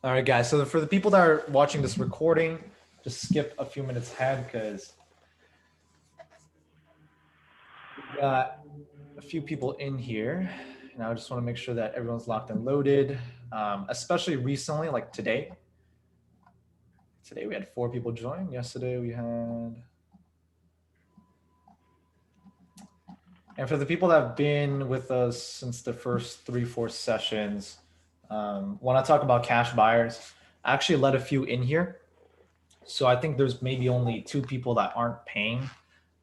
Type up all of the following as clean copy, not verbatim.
All right, guys. So for the people that are watching this recording, just skip a few minutes ahead because we got a few people in here. And I just want to make sure that everyone's locked and loaded, especially recently, like today. Today we had 4 people join. Yesterday we had. And for the people that have been with us since the first 3, 4 sessions, when I talk about cash buyers, I actually let a few in here. So I think there's maybe only 2 people that aren't paying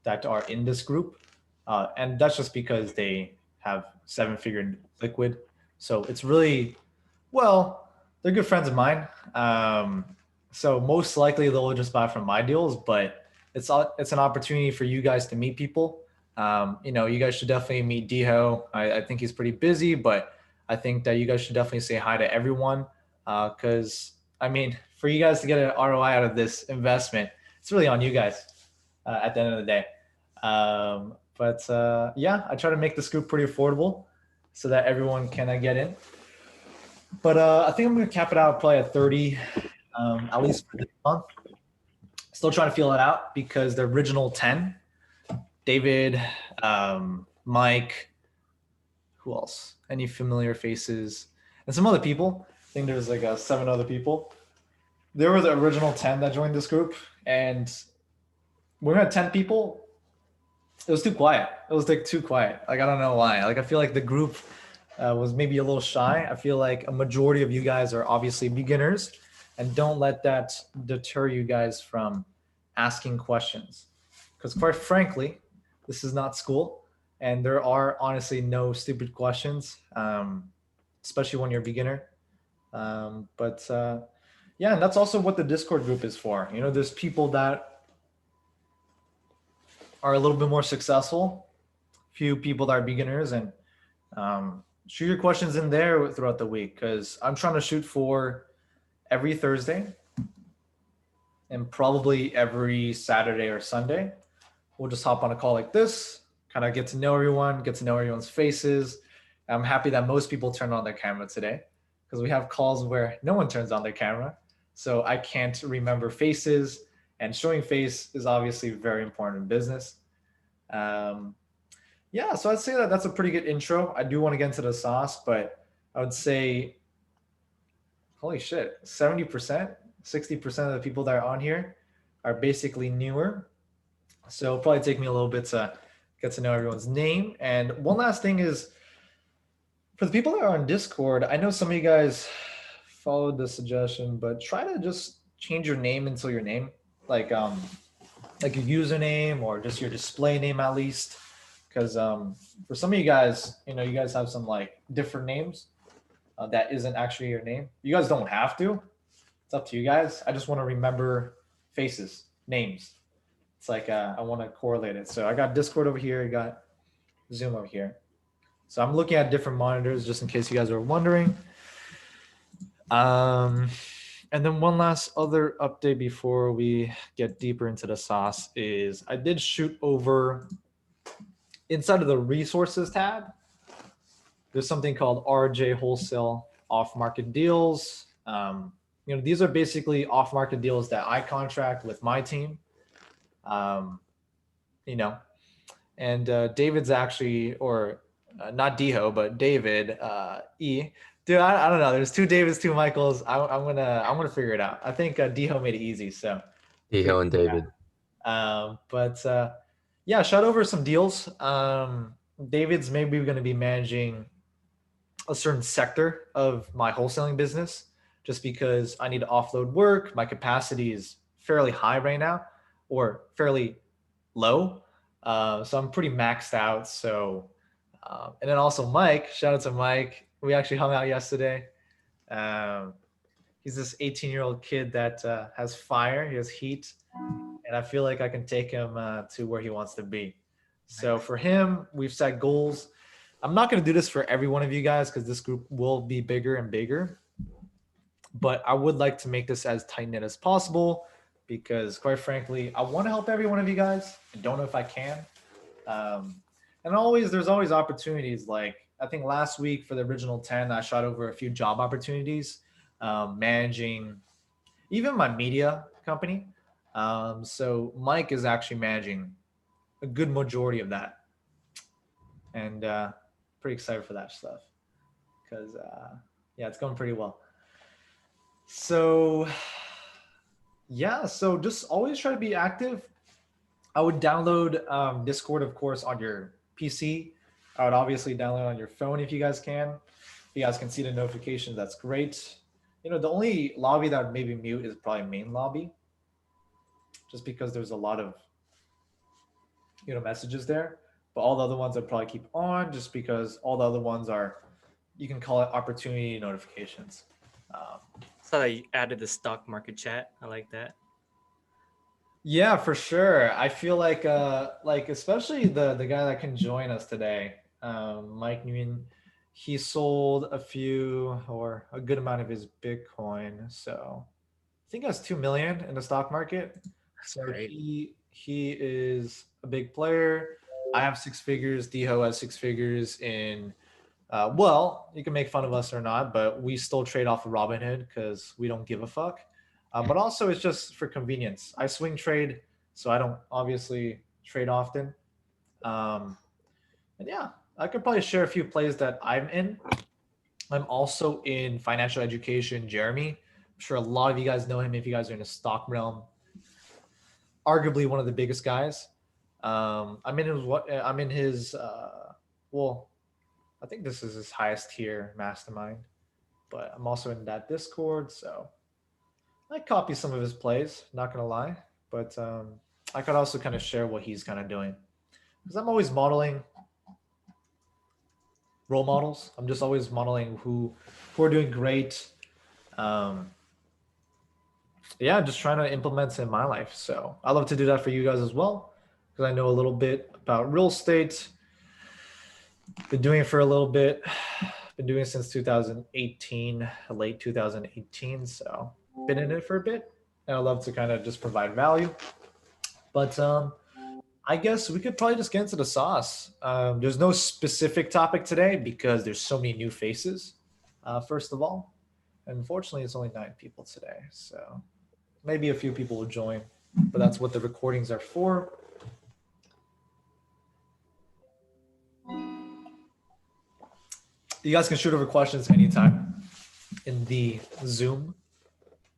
that are in this group. And that's just because they have 7-figure liquid. So it's really, well, they're good friends of mine. So most likely they'll just buy from my deals, but it's an opportunity for you guys to meet people. You guys should definitely meet Diho. I think he's pretty busy, but I think that you guys should definitely say hi to everyone. Because I mean, for you guys to get an ROI out of this investment, it's really on you guys at the end of the day. But yeah, I try to make this group pretty affordable so that everyone can get in. But I think I'm going to cap it out probably at 30, at least for this month. Still trying to feel it out because the original 10, David, Mike, who else? Any familiar faces? And some other people. I think there's like 7 other people. There were the original 10 that joined this group. And when we had 10 people, it was too quiet. It was like too quiet. Like, I don't know why. Like, I feel like the group was maybe a little shy. I feel like a majority of you guys are obviously beginners, and don't let that deter you guys from asking questions. Because quite frankly, this is not school, and there are honestly no stupid questions, especially when you're a beginner. But yeah, and that's also what the Discord group is for. There's people that are a little bit more successful, few people that are beginners, and shoot your questions in there throughout the week because I'm trying to shoot for every Thursday and probably every Saturday or Sunday. We'll just hop on a call like this, kind of get to know everyone, get to know everyone's faces. I'm happy that most people turned on their camera today because we have calls where no one turns on their camera. So I can't remember faces, and showing face is obviously very important in business. Um, yeah, so I'd say that that's a pretty good intro. I do want to get into the sauce, but I would say, holy shit, 70%, 60% of the people that are on here are basically newer. So it'll probably take me a little bit to get to know everyone's name. And one last thing is, for the people that are on Discord, I know some of you guys followed the suggestion, but try to just change your name until your name, like like your username or just your display name at least. Because for some of you guys, you guys have some like different names that isn't actually your name. You guys don't have to. It's up to you guys. I just want to remember faces, names. It's like I want to correlate it. So I got Discord over here. I got Zoom over here. So I'm looking at different monitors just in case you guys are wondering. And then one last other update before we get deeper into the sauce is I did shoot over inside of the resources tab. There's something called RJ Wholesale off-market deals. These are basically off-market deals that I contract with my team. Um, you know, and David's actually, or not Diho, but David E. Dude, I don't know. There's 2 Davids, 2 Michaels. I'm gonna figure it out. I think Diho made it easy, so Diho and David. but yeah, shot over some deals. David's maybe going to be managing a certain sector of my wholesaling business just because I need to offload work. My capacity is fairly high right now, or fairly low. So I'm pretty maxed out. And then also Mike, shout out to Mike. We actually hung out yesterday. Um, he's this 18-year-old kid that has fire, he has heat, and I feel like I can take him to where he wants to be. So for him, we've set goals. I'm not going to do this for every one of you guys because this group will be bigger and bigger. But I would like to make this as tight knit as possible because, quite frankly, I want to help every one of you guys. I don't know if I can. And there's always opportunities. Like I think last week for the original 10, I shot over a few job opportunities managing even my media company. So Mike is actually managing a good majority of that, and pretty excited for that stuff because yeah, it's going pretty well. So yeah, so just always try to be active. I would download Discord, of course, on your PC. I would obviously download on your phone if you guys can. If you guys can see the notifications, that's great. The only lobby that would maybe mute is probably main lobby, just because there's a lot of messages there. But all the other ones I'd probably keep on, just because all the other ones are, you can call it opportunity notifications. So I added the stock market chat. I like that. Yeah, for sure. I feel like especially the guy that can join us today, Mike Nguyen, he sold a few or a good amount of his Bitcoin. So I think that's 2 million in the stock market. That's So great. he is a big player. I have six figures. Diho has six figures in. Well, you can make fun of us or not, but we still trade off of Robinhood because we don't give a fuck. But also, it's just for convenience. I swing trade, so I don't obviously trade often. Um, and yeah, I could probably share a few plays that I'm in. I'm also in financial education. Jeremy, I'm sure a lot of you guys know him if you guys are in the stock realm. Arguably one of the biggest guys. I'm in his what? I'm in his. Well, I think this is his highest tier mastermind, but I'm also in that Discord, so I copy some of his plays. Not gonna lie, but I could also kind of share what he's kind of doing because I'm always modeling role models. I'm just always modeling who are doing great. Um, yeah, just trying to implement it in my life. So I love to do that for you guys as well because I know a little bit about real estate. Been doing it for a little bit. Been doing it since 2018, late 2018. So been in it for a bit, and I love to kind of just provide value. But I guess we could probably just get into the sauce. There's no specific topic today because there's so many new faces. First of all, unfortunately, it's only 9 people today, so maybe a few people will join, but that's what the recordings are for. You guys can shoot over questions anytime in the Zoom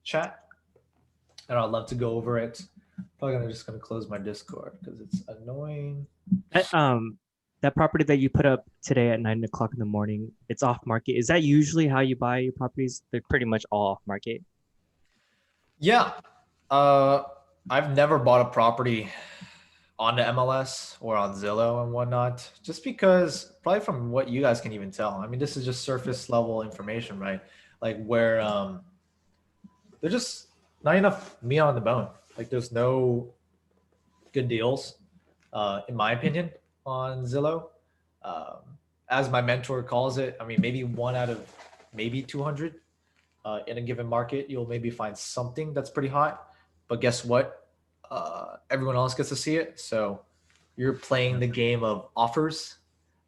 chat, and I'd love to go over it. Probably just gonna close my Discord because it's annoying. That property that you put up today at 9 o'clock in the morning, it's off market. Is that usually how you buy your properties? They're pretty much all off market. Yeah, I've never bought a property on the MLS or on Zillow and whatnot, just because probably from what you guys can even tell. I mean, this is just surface level information, right? Like where there's just not enough meat on the bone. Like there's no good deals, in my opinion, on Zillow. As my mentor calls it, I mean, maybe one out of maybe 200 in a given market, you'll maybe find something that's pretty hot. But guess what? Everyone else gets to see it. So you're playing the game of offers.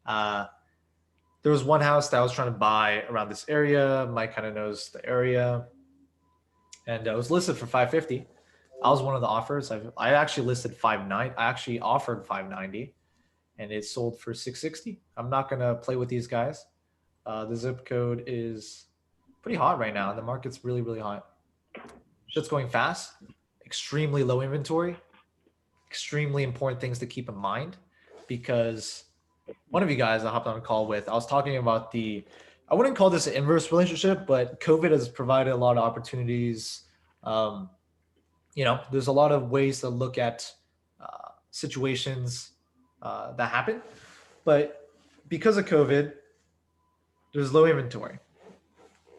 There was one house that I was trying to buy around this area. Mike kind of knows the area. And it was listed for 550. I was one of the offers. I actually listed 590. I actually offered 590 and it sold for 660. I'm not going to play with these guys. The zip code is pretty hot right now. The market's really, really hot. Shit's going fast. Extremely low inventory. Extremely important things to keep in mind because one of you guys I hopped on a call with, I was talking about I wouldn't call this an inverse relationship, but COVID has provided a lot of opportunities. There's a lot of ways to look at situations that happen, but because of COVID, there's low inventory.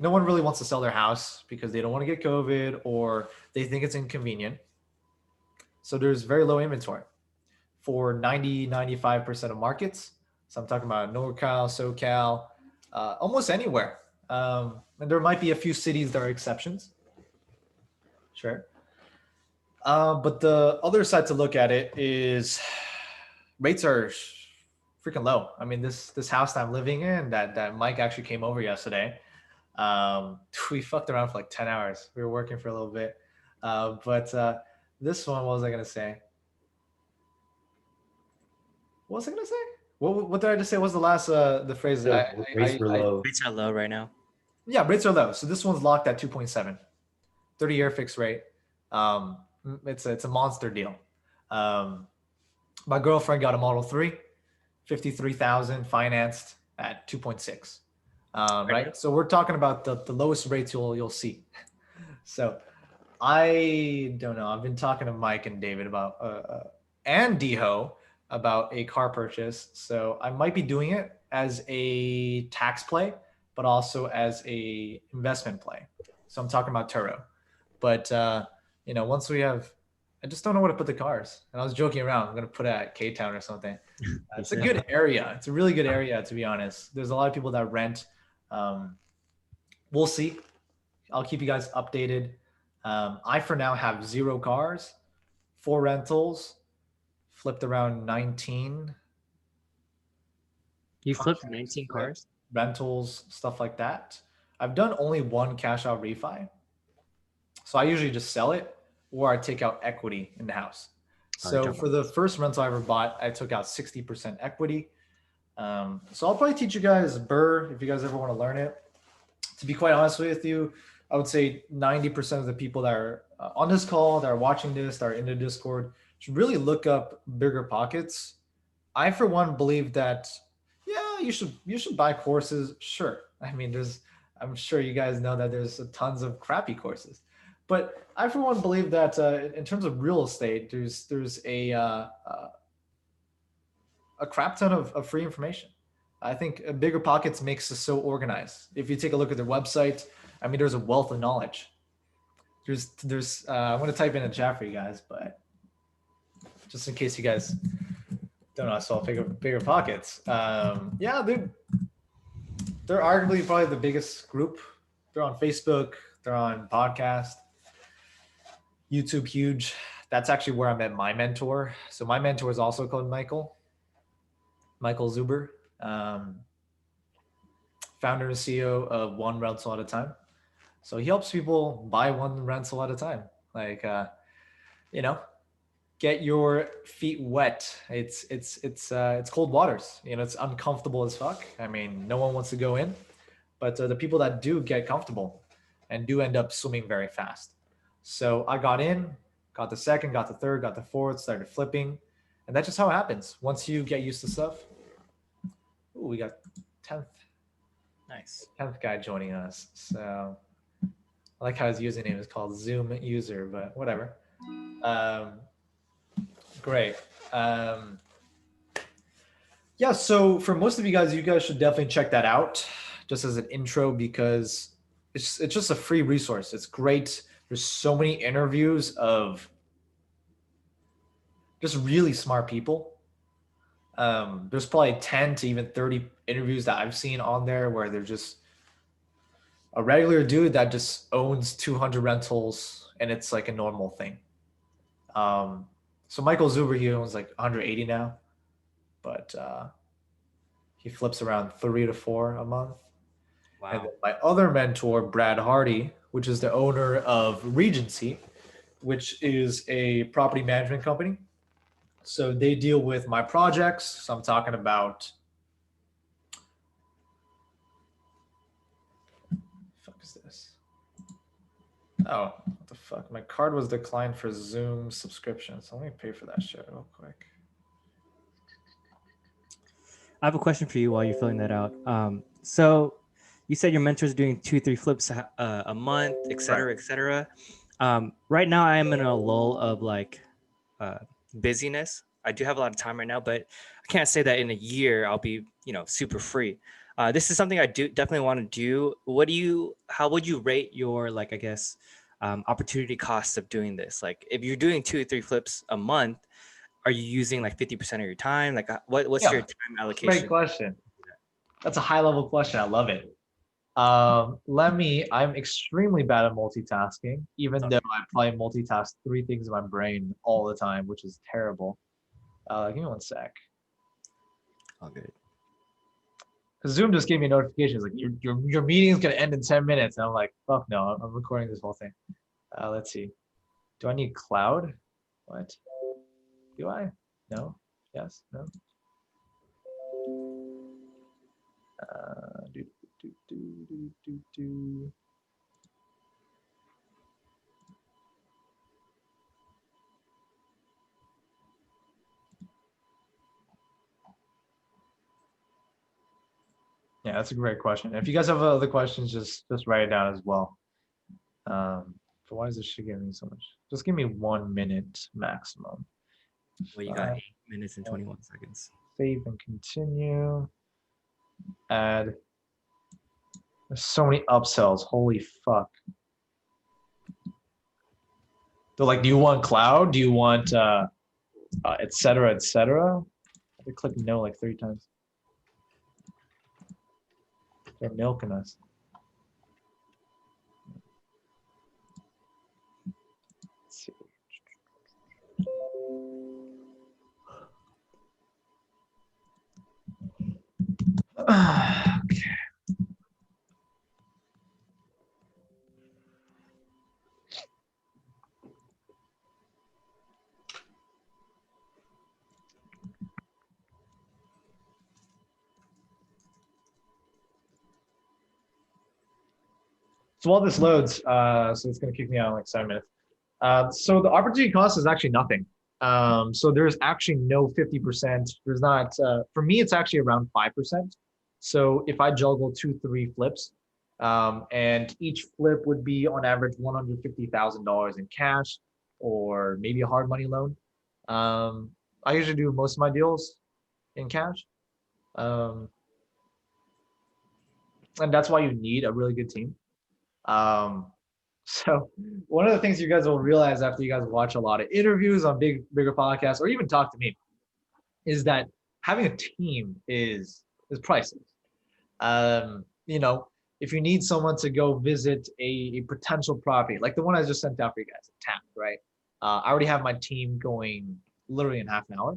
No one really wants to sell their house because they don't want to get COVID or they think it's inconvenient. So there's very low inventory for 95% of markets. So I'm talking about NorCal, SoCal, almost anywhere. And there might be a few cities that are exceptions. Sure. But the other side to look at it is rates are freaking low. I mean, this house that I'm living in, that Mike actually came over yesterday, We fucked around for like 10 hours. We were working for a little bit. But this one, what was I gonna say? What was I gonna say? What did I just say was the last the phrase? So rates were low. Rates are low right now. Yeah, rates are low. So this one's locked at 2.7, 30-year fixed rate. It's a monster deal. My girlfriend got a Model 3, 53,000 financed at 2.6. Right. So we're talking about the lowest rates you'll see. So I don't know. I've been talking to Mike and David about and Deho about a car purchase. So I might be doing it as a tax play, but also as a investment play. So I'm talking about Turo. But once we have, I just don't know where to put the cars. And I was joking around. I'm gonna put it at K-Town or something. It's a good area. It's a really good area, to be honest. There's a lot of people that rent. We'll see. I'll keep you guys updated. I for now have 0 cars, 4 rentals, flipped around 19. You flipped 19 cars? Rentals, stuff like that. I've done only 1 cash out refi. So I usually just sell it or I take out equity in the house. So for the first rental I ever bought, I took out 60% equity. So I'll probably teach you guys Burr if you guys ever want to learn it. To be quite honest with you, I would say 90% of the people that are on this call, that are watching this, that are in the Discord, should really look up Bigger Pockets. I, for one, believe that, yeah, you should buy courses. Sure. I mean, I'm sure you guys know that there's tons of crappy courses. But I, for one, believe that in terms of real estate, there's a crap ton of free information. I think Bigger Pockets makes us so organized. If you take a look at their website, I mean, there's a wealth of knowledge. There's I'm going to type in a chat for you guys, but just in case you guys don't know, I saw Bigger Pockets. Yeah, they're arguably probably the biggest group. They're on Facebook. They're on podcast. YouTube, huge. That's actually where I met my mentor. So my mentor is also called Michael Zuber, founder and CEO of One Rental at a Time. So he helps people buy one rental at a time. Like, get your feet wet. It's cold waters. It's uncomfortable as fuck. I mean, no one wants to go in, but the people that do get comfortable and do end up swimming very fast. So I got in, got the second, got the third, got the fourth, started flipping. And that's just how it happens. Once you get used to stuff. Ooh, we got 10th. Nice. 10th guy joining us. So I like how his username is called Zoom user, but whatever. Great. Yeah, so for most of you guys should definitely check that out just as an intro because it's just a free resource. It's great. There's so many interviews of just really smart people. There's probably 10 to even 30 interviews that I've seen on there where they're just a regular dude that just owns 200 rentals and it's like a normal thing. So Michael Zuber, he owns like 180 now, but he flips around 3 to 4 a month. Wow. And then my other mentor, Brad Hardy, which is the owner of Regency, which is a property management company. So they deal with my projects. So I'm talking about, what the fuck is this? Oh, what the fuck? My card was declined for Zoom subscription. So let me pay for that shit real quick. I have a question for you while you're filling that out. So you said your mentor's doing 2-3 flips a month, et cetera, et cetera. Right now I am in a lull of like busyness. I do have a lot of time right now, but I can't say that in a year I'll be, super free. This is something I do definitely want to do. How would you rate your, like, I guess, opportunity cost of doing this? Like if you're doing 2-3 flips a month, are you using like 50% of your time? Like what's your time allocation? Great question. That's a high level question. I love it. I'm extremely bad at multitasking, even though I probably multitask 3 things in my brain all the time, which is terrible. Give me one sec. All good. Zoom just gave me a notification. It's like your meeting's gonna end in 10 minutes. And I'm like, fuck no, I'm recording this whole thing. Let's see. Do I need cloud? What? Do I? No. Yes. No. Do, do, do, do, do, do. Yeah, that's a great question. If you guys have other questions, just write it down as well. But why is this shit giving me so much? Just give me 1 minute maximum. Well, you got 8 minutes and 21 seconds. Save and continue. Add. There's so many upsells. Holy fuck. They're like, do you want cloud? Do you want et cetera, et cetera? I have to click no like 3 times. They're milking us. Let's see. Okay. So while this loads, so it's going to kick me out in like 7 minutes. So the opportunity cost is actually nothing. So there's actually no 50%. There's not, for me, it's actually around 5%. So if I juggle 2-3 flips, and each flip would be on average $150,000 in cash or maybe a hard money loan. I usually do most of my deals in cash. And that's why you need a really good team. So one of the things you guys will realize after you guys watch a lot of interviews on bigger podcasts or even talk to me is that having a team is priceless. You know, if you need someone to go visit a potential property, like the one I just sent out for you guys, Tap, right? I already have my team going literally in half an hour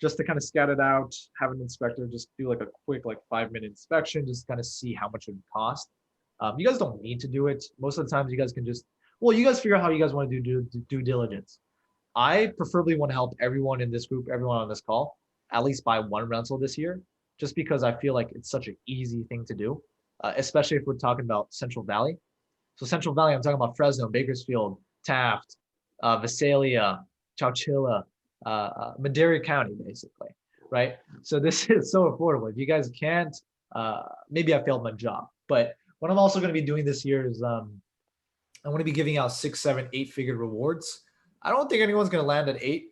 just to kind of scout it out, have an inspector just do like a quick like 5-minute inspection, just kind of see how much it would cost. You guys don't need to do it. Most of the times you guys can just, well, you guys figure out how you guys want to do due diligence. I preferably want to help everyone in this group, everyone on this call, at least buy one rental this year, just because I feel like it's such an easy thing to do, especially if we're talking about Central Valley. So Central Valley, I'm talking about Fresno, Bakersfield, Taft, Visalia, Chowchilla, Madera County, basically, right? So this is so affordable. If you guys can't, maybe I failed my job. But what I'm also going to be doing this year is I'm going to be giving out 6, 7, 8-figure rewards. I don't think anyone's going to land at 8,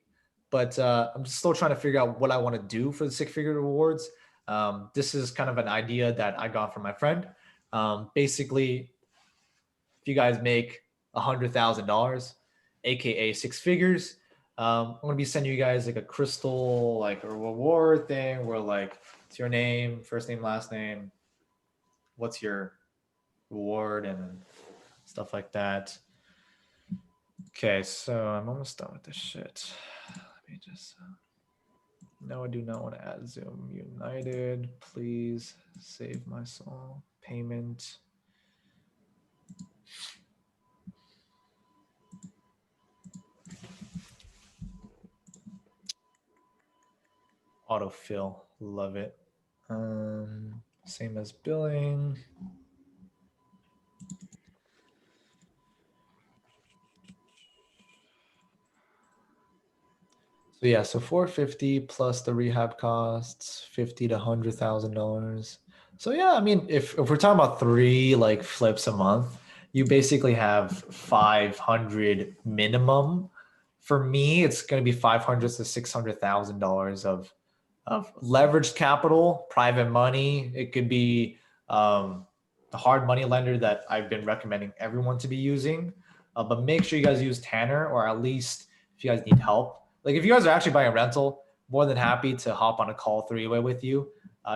but I'm still trying to figure out what I want to do for the 6-figure rewards. This is kind of an idea that I got from my friend. Basically, if you guys make $100,000, aka 6 figures, I'm gonna be sending you guys like a crystal, like a reward thing where like it's your name, first name, last name, what's your reward, and stuff like that. Okay, so I'm almost done with this shit. Let me just. No, I do not want to add Zoom United. Please save my soul. Payment. Autofill, love it. Same as billing. So yeah, so 450 plus the rehab costs, $50 to $100,000. So yeah, I mean, if we're talking about 3 like flips a month, you basically have 500 minimum. For me, it's going to be $500 to $600,000 of leveraged capital, private money. It could be the hard money lender that I've been recommending everyone to be using. But make sure you guys use Tanner, or at least if you guys need help. Like if you guys are actually buying a rental, more than happy to hop on a call 3-way with you,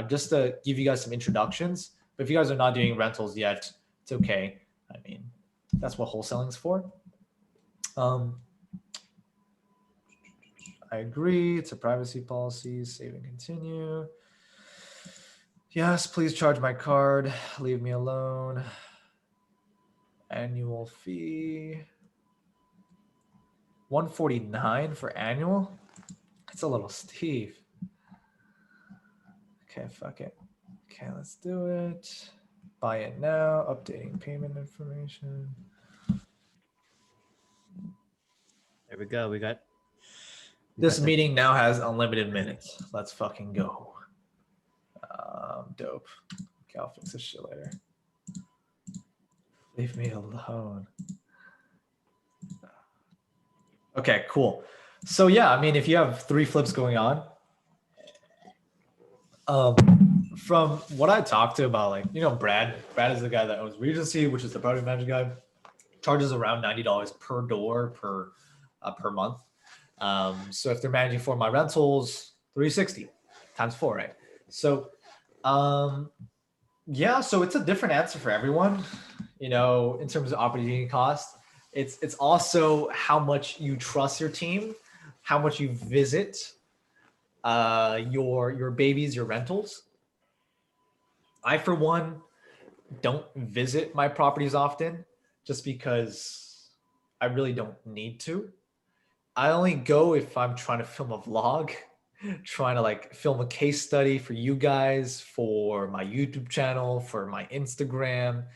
just to give you guys some introductions. But if you guys are not doing rentals yet, it's okay. I mean, that's what wholesaling is for. I agree. It's a privacy policy. Save and continue. Yes, please charge my card. Leave me alone. Annual fee. 149 for annual. It's a little steep. Okay, fuck it. Okay, let's do it. Buy it now. Updating payment information. There we go. We got This the- meeting now has unlimited minutes. Let's fucking go. Dope. Okay, I'll fix this shit later. Leave me alone. Okay, cool. So yeah, I mean, if you have 3 flips going on, from what I talked to about, like, Brad is the guy that owns Regency, which is the property manager guy, charges around $90 per door per month. So if they're managing for my rentals, 360 times 4, right? So, yeah, so it's a different answer for everyone, in terms of opportunity cost. It's also how much you trust your team, how much you visit your babies, your rentals. I, for one, don't visit my properties often just because I really don't need to. I only go if I'm trying to film a vlog, trying to like film a case study for you guys, for my YouTube channel, for my Instagram,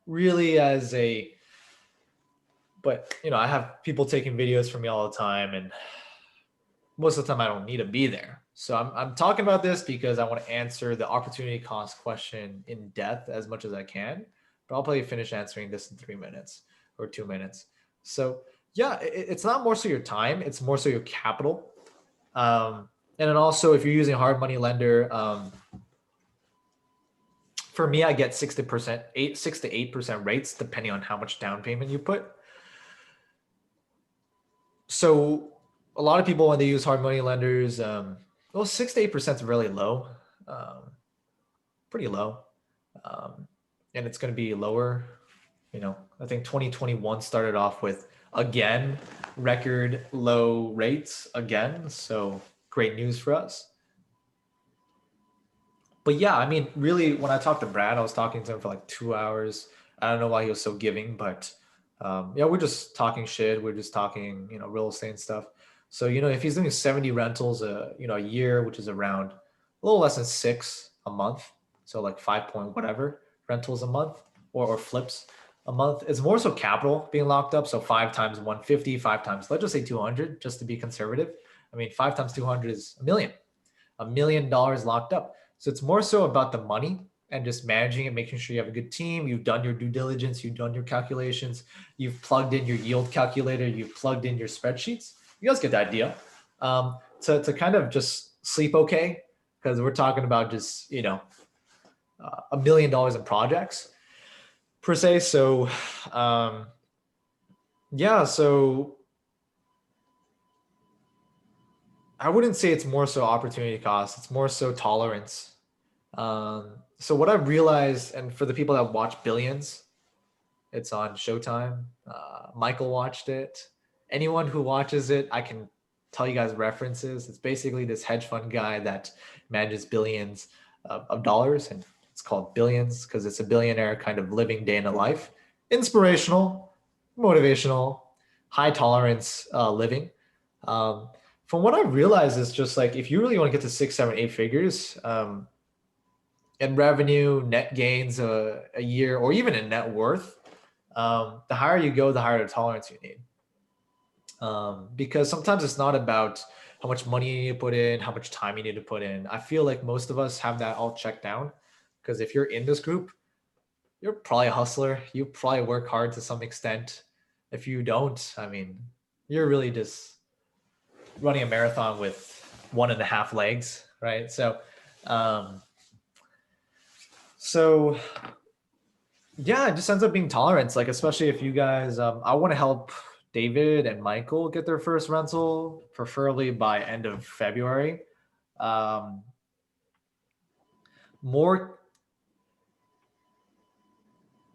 really but I have people taking videos for me all the time, and most of the time I don't need to be there. So I'm talking about this because I want to answer the opportunity cost question in depth as much as I can, but I'll probably finish answering this in 3 minutes or 2 minutes. So yeah, it's not more so your time, it's more so your capital. And then also if you're using a hard money lender, for me, I get 6 to 8% rates depending on how much down payment you put. So a lot of people, when they use hard money lenders, 6 to 8% is really low, pretty low. And it's going to be lower. I think 2021 started off with, again, record low rates again. So great news for us. But yeah, I mean, really, when I talked to Brad, I was talking to him for like 2 hours. I don't know why he was so giving, but yeah, we're just talking shit. We're just talking, real estate and stuff. So, if he's doing 70 rentals a year, which is around a little less than 6 a month, so like 5 point whatever rentals a month or flips a month, it's more so capital being locked up. So 5 times 150, 5 times, let's just say 200, just to be conservative. I mean, 5 times 200 is $1 million locked up. So it's more so about the money and just managing it, making sure you have a good team. You've done your due diligence. You've done your calculations. You've plugged in your yield calculator. You've plugged in your spreadsheets. You guys get the idea. To kind of just sleep okay, because we're talking about just, $1 million in projects per se. So, yeah, so I wouldn't say it's more so opportunity cost. It's more so tolerance. So what I've realized, and for the people that watch Billions, it's on Showtime. Michael watched it. Anyone who watches it, I can tell you guys references. It's basically this hedge fund guy that manages billions of dollars, and it's called Billions because it's a billionaire kind of living day in a life. Inspirational, motivational, high tolerance living. From what I've realized is just like, if you really want to get to 6, 7, 8 figures, in revenue, net gains a year, or even in net worth, the higher you go, the higher the tolerance you need. Because sometimes it's not about how much money you need to put in, how much time you need to put in. I feel like most of us have that all checked down, because if you're in this group, you're probably a hustler. You probably work hard to some extent. If you don't, I mean, you're really just running a marathon with 1.5 legs, right? So yeah, it just ends up being tolerance. Like, especially if you guys, I want to help David and Michael get their first rental, preferably by end of February.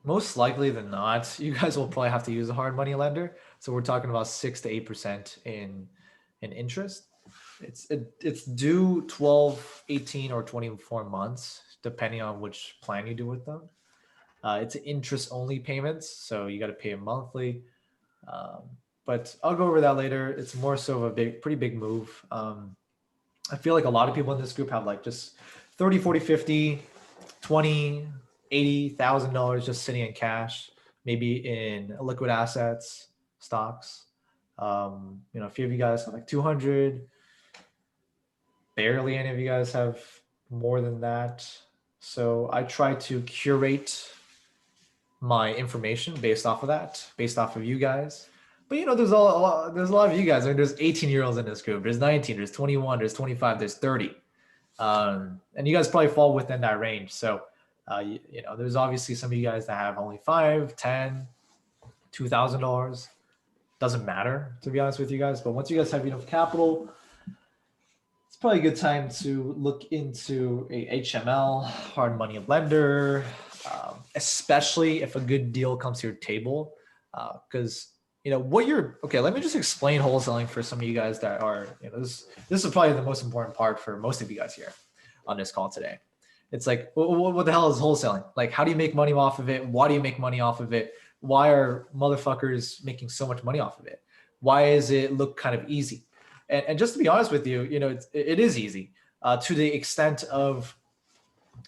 Most likely than not, you guys will probably have to use a hard money lender. So we're talking about 6 to 8% in interest. It's due 12, 18, or 24 months, depending on which plan you do with them. It's interest only payments, so you got to pay it monthly. But I'll go over that later. It's more so of a pretty big move. I feel like a lot of people in this group have like just 30, 40, 50, 20, $80,000 just sitting in cash, maybe in liquid assets, stocks. A few of you guys have like 200. Barely any of you guys have more than that. So I try to curate my information based off of that, based off of you guys. But there's there's a lot of you guys. I mean, there's 18-year-olds in this group. There's 19, there's 21, there's 25, there's 30. And you guys probably fall within that range. So, there's obviously some of you guys that have only $5, $10, $2,000. Doesn't matter, to be honest with you guys. But once you guys have enough capital, it's probably a good time to look into a HML, hard money lender, especially if a good deal comes to your table. Because let me just explain wholesaling for some of you guys that are, this is probably the most important part for most of you guys here on this call today. It's like, what the hell is wholesaling? Like, how do you make money off of it? Why do you make money off of it? Why are motherfuckers making so much money off of it? Why does it look kind of easy? And just to be honest with you, it is easy to the extent of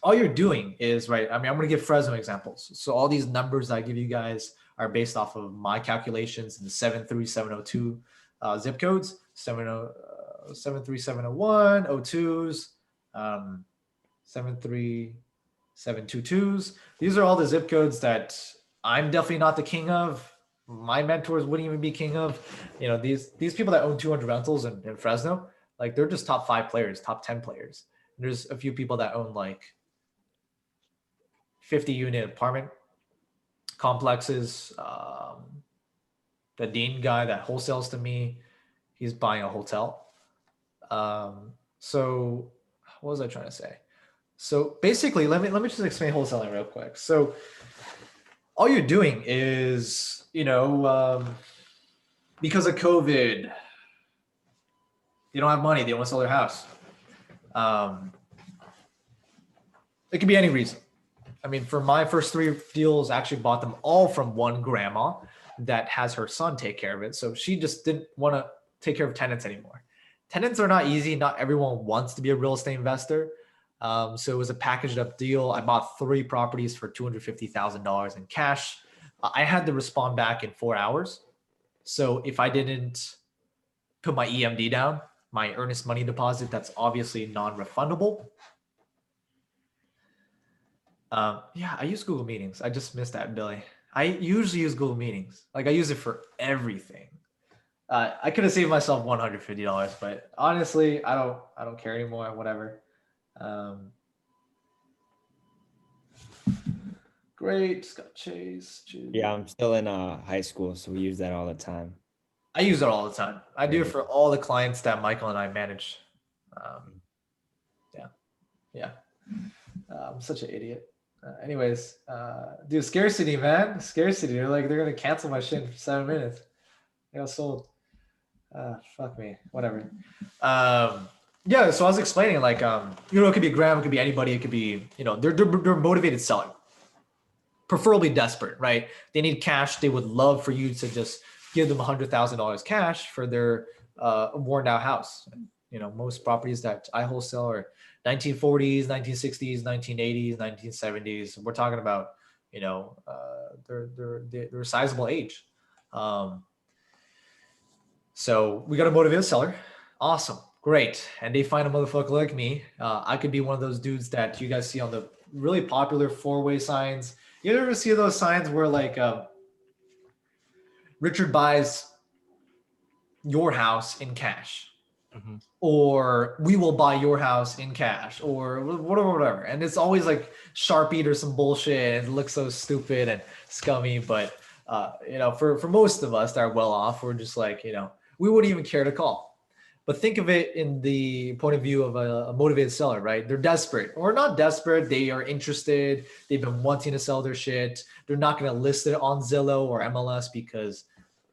all you're doing is, right? I mean, I'm going to give Fresno examples. So all these numbers I give you guys are based off of my calculations in the 73702 zip codes, 73701, 02s, 73722s. These are all the zip codes that I'm definitely not the king of. My mentors wouldn't even be king of. These people that own 200 rentals in Fresno, like they're just top 5 players, top 10 players. And there's a few people that own like 50 unit apartment complexes. The Dean guy that wholesales to me, he's buying a hotel. So what was I trying to say? So basically, let me just explain wholesaling real quick. So all you're doing is, because of COVID, they don't have money. They want to sell their house. It could be any reason. I mean, for my first 3 deals, I actually bought them all from one grandma that has her son take care of it. So she just didn't want to take care of tenants anymore. Tenants are not easy. Not everyone wants to be a real estate investor. So it was a packaged up deal. I bought 3 properties for $250,000 in cash. I had to respond back in 4 hours. So if I didn't put my EMD down, my earnest money deposit, that's obviously non-refundable. I use Google Meetings. I just missed that, Billy. I usually use Google Meetings. Like I use it for everything. I could have saved myself $150, but honestly, I don't care anymore. Whatever. Great, Scott Chase. Yeah, I'm still in high school, so we use that all the time. I use it all the time. I do it for all the clients that Michael and I manage. I'm such an idiot. Anyways, dude, scarcity, man. Scarcity. They're gonna cancel my shit in 7 minutes. I got sold. Fuck me. Whatever. So I was explaining like, it could be Graham, it could be anybody, it could be, they're motivated selling. Preferably desperate, right? They need cash. They would love for you to just give them $100,000 cash for their worn out house. Most properties that I wholesale are 1940s, 1960s, 1980s, 1970s. We're talking about, they're a sizable age. So we got to motivate a seller. Awesome. Great. And they find a motherfucker like me. I could be one of those dudes that you guys see on the really popular 4-way signs. You ever see those signs where like Richard buys your house in cash? Mm-hmm. Or we will buy your house in cash, or whatever. And it's always like Sharpied or some bullshit, and it looks so stupid and scummy. But for most of us that are well off, we're just like, we wouldn't even care to call. But think of it in the point of view of a motivated seller, right? They're desperate or not desperate. They are interested. They've been wanting to sell their shit. They're not going to list it on Zillow or MLS because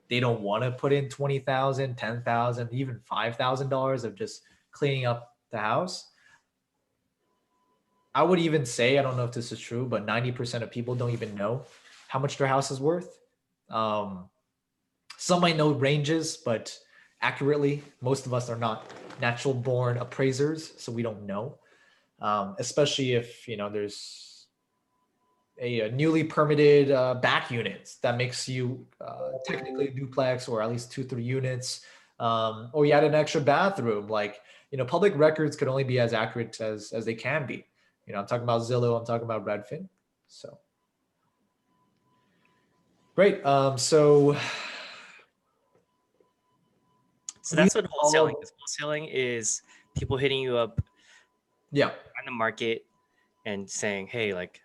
they don't want to put in $20,000, $10,000, even $5,000 of just cleaning up the house. I would even say, I don't know if this is true, but 90% of people don't even know how much their house is worth. Some might know ranges, but accurately, most of us are not natural born appraisers, so we don't know. Especially if there's a newly permitted back units that makes you technically a duplex, or at least 2-3 units, or you add an extra bathroom. Like, public records could only be as accurate as they can be. I'm talking about Zillow, I'm talking about Redfin. So great. So that's what follow- wholesaling is. Wholesaling is people hitting you up yeah, on the market and saying, "Hey, like,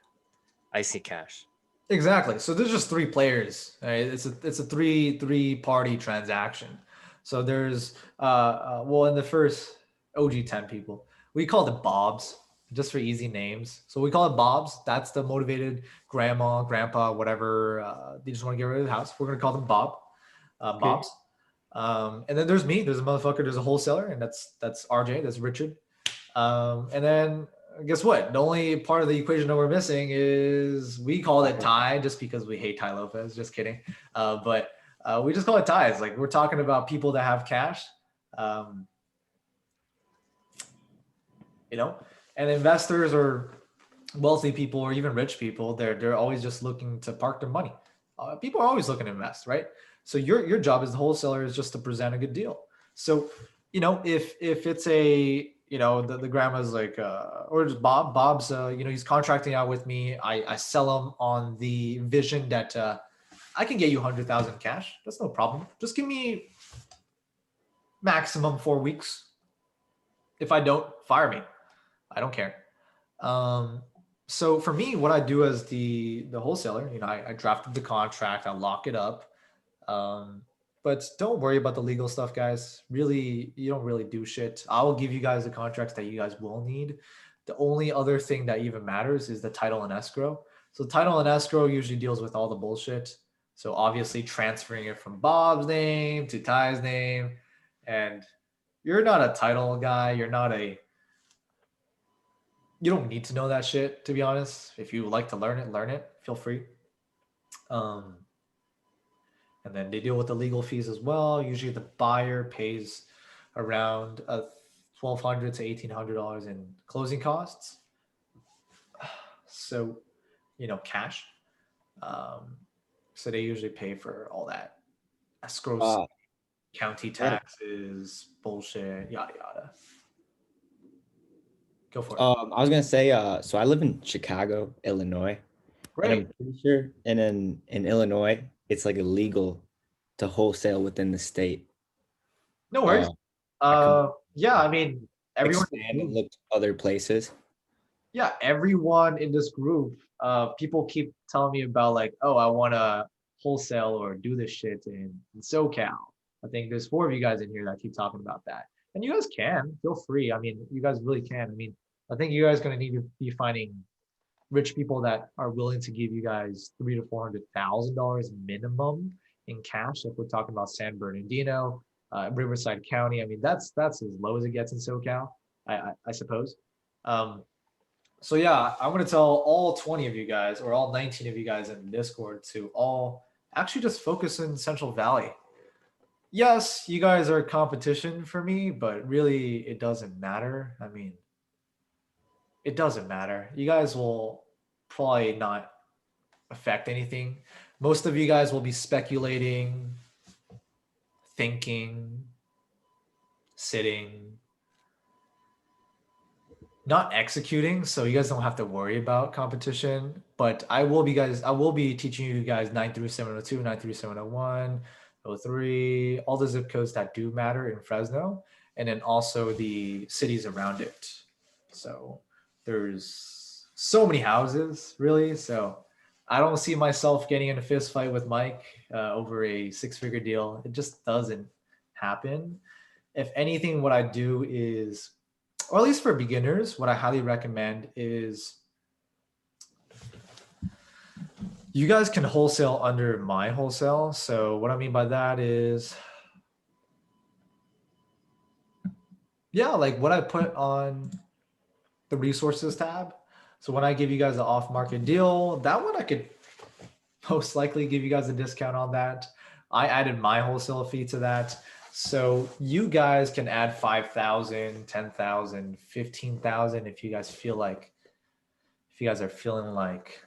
I see cash." exactly. So there's just 3 players. Right? It's a three party transaction. So there's well, in the first OG 10 people, we called it Bobs just for easy names. So we call it Bobs. That's the motivated grandma, grandpa, whatever. They just want to get rid of the house. We're gonna call them Bobs. And then there's me. There's a motherfucker. There's a wholesaler, and that's RJ. That's Richard. And then guess what? The only part of the equation that we're missing is we call it Ty, just because we hate Ty Lopez. Just kidding. But we just call it ties. Like, we're talking about people that have cash, and investors or wealthy people or even rich people. They're always just looking to park their money. People are always looking to invest, right? So your job as the wholesaler is just to present a good deal. So, if it's a, the grandma's like, or just Bob's, he's contracting out with me. I sell him on the vision that I can get you 100,000 cash. That's no problem. Just give me maximum 4 weeks. If I don't, fire me. I don't care. So for me, what I do as the wholesaler, I drafted the contract, I lock it up. But don't worry about the legal stuff, guys. Really, you don't really do shit. I will give you guys the contracts that you guys will need. The only other thing that even matters is the title and escrow. So title and escrow usually deals with all the bullshit. So obviously transferring it from Bob's name to Ty's name. And you're not a title guy. You don't need to know that shit, to be honest. If you would like to learn it, feel free. And then they deal with the legal fees as well. Usually the buyer pays around $1,200 to $1,800 in closing costs. So, cash. So they usually pay for all that. Escrow, county taxes, bullshit, yada, yada. Go for it. I was gonna say, so I live in Chicago, Illinois. Great. And I'm pretty sure, and in Illinois, it's like illegal to wholesale within the state. No worries. Yeah, I mean, everyone. Expand and look to other places. Yeah, everyone in this group, people keep telling me about, like, oh, I want to wholesale or do this shit in SoCal. I think there's 4 of you guys in here that keep talking about that. And you guys can, feel free. I mean, you guys really can. I mean, I think you guys are going to need to be finding rich people that are willing to give you guys $300,000 to $400,000 minimum in cash. If we're talking about San Bernardino, Riverside County, I mean, that's as low as it gets in SoCal, I suppose. So yeah, I'm going to tell all 20 of you guys, or all 19 of you guys in Discord, to all actually just focus in Central Valley. Yes, you guys are competition for me, but really it doesn't matter. I mean, it doesn't matter. You guys will probably not affect anything. Most of you guys will be speculating, thinking, sitting, not executing. So you guys don't have to worry about competition, but I will be teaching you guys 93702, 93701, 03, all the zip codes that do matter in Fresno, and then also the cities around it. So there's so many houses, really. So I don't see myself getting in a fist fight with Mike over a 6-figure deal. It just doesn't happen. If anything, what I do is, or at least for beginners, what I highly recommend is you guys can wholesale under my wholesale. So what I mean by that is, yeah, like what I put on the resources tab, So when I give you guys an off-market deal, that one I could most likely give you guys a discount on that. I added my wholesale fee to that. So you guys can add 5,000, 10,000, 15,000 if you guys feel like, if you guys are feeling like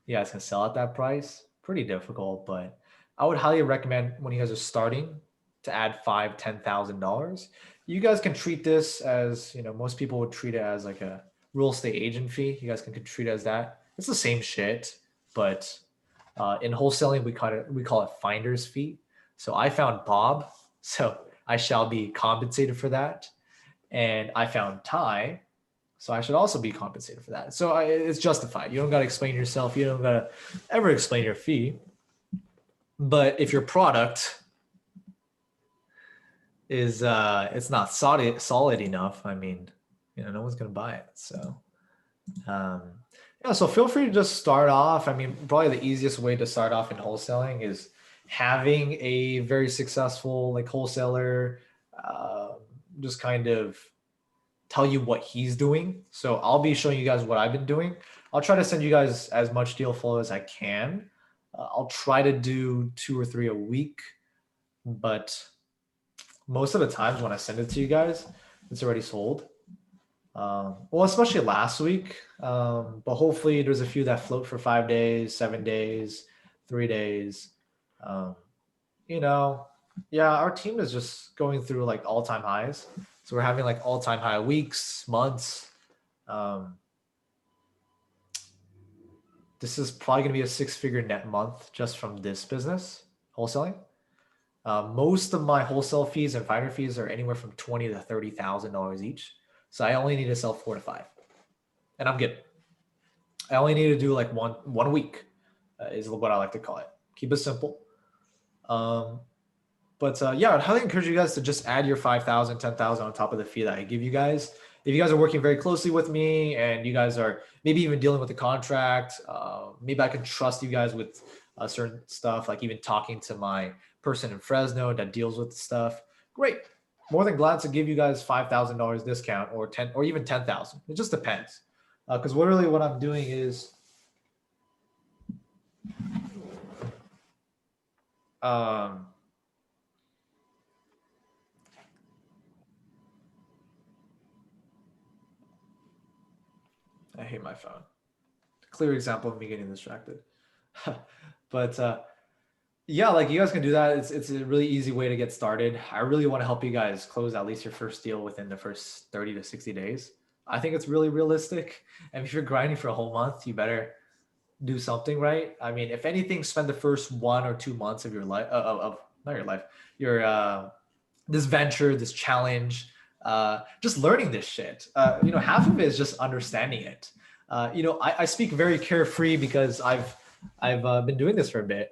you guys can sell at that price. Pretty difficult, but I would highly recommend when you guys are starting to add $5,000, $10,000. You guys can treat this as, you know, most people would treat it as like a real estate agent fee. You guys can treat it as that. It's the same shit, but in wholesaling, we call it finder's fee. So I found Bob, so I shall be compensated for that. And I found Ty, so I should also be compensated for that. So it's justified. You don't got to explain yourself. You don't got to ever explain your fee. But if your product is it's not solid enough, I mean, you know, no one's gonna buy it. So yeah, so feel free to just start off. I mean, probably the easiest way to start off in wholesaling is having a very successful like wholesaler just kind of tell you what he's doing. So I'll be showing you guys what I've been doing. I'll try to send you guys as much deal flow as I can. I'll try to do 2 or 3 a week, but most of the times when I send it to you guys, it's already sold. Well, especially last week, but hopefully there's a few that float for 5 days, 7 days, 3 days. You know, yeah, our team is just going through like all-time highs. So we're having like all-time high weeks, months. This is probably going to be a 6-figure net month just from this business, wholesaling. Most of my wholesale fees and finder fees are anywhere from $20,000 to $30,000 each. So I only need to sell 4 to 5, and I'm good. I only need to do like one a week, is what I like to call it. Keep it simple. Yeah, I'd highly encourage you guys to just add your 5,000, 10,000 on top of the fee that I give you guys. If you guys are working very closely with me and you guys are maybe even dealing with the contract, maybe I can trust you guys with certain stuff, like even talking to my person in Fresno that deals with the stuff. Great. More than glad to give you guys $5,000 discount or 10 or even 10,000. It just depends. Because literally what I'm doing is I hate my phone. Clear example of me getting distracted. But yeah, like you guys can do that. It's a really easy way to get started. I really want to help you guys close at least your first deal within the first 30 to 60 days. I think it's really realistic. And if you're grinding for a whole month, you better do something right. I mean, if anything, spend the first 1 or 2 months of your life, of not your life, your this venture, this challenge, just learning this shit. You know, half of it is just understanding it. You know, I speak very carefree because I've been doing this for a bit.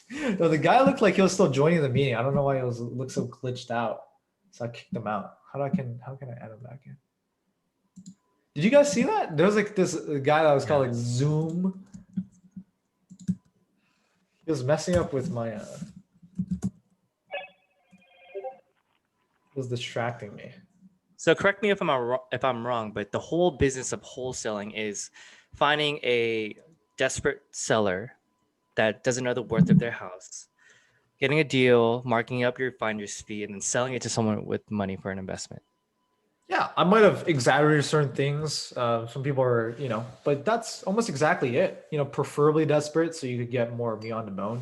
No, the guy looked like he was still joining the meeting. I don't know why he looked so glitched out. So I kicked him out. How can I add him back in? Did you guys see that? There was like this guy that was called like Zoom. He was messing up with my it was distracting me. So correct me if I'm wrong, but the whole business of wholesaling is finding a desperate seller that doesn't know the worth of their house, getting a deal, marking up your finder's fee, and then selling it to someone with money for an investment. Yeah, I might have exaggerated certain things. Some people are, you know, but that's almost exactly it. You know, preferably desperate so you could get more meat on the bone.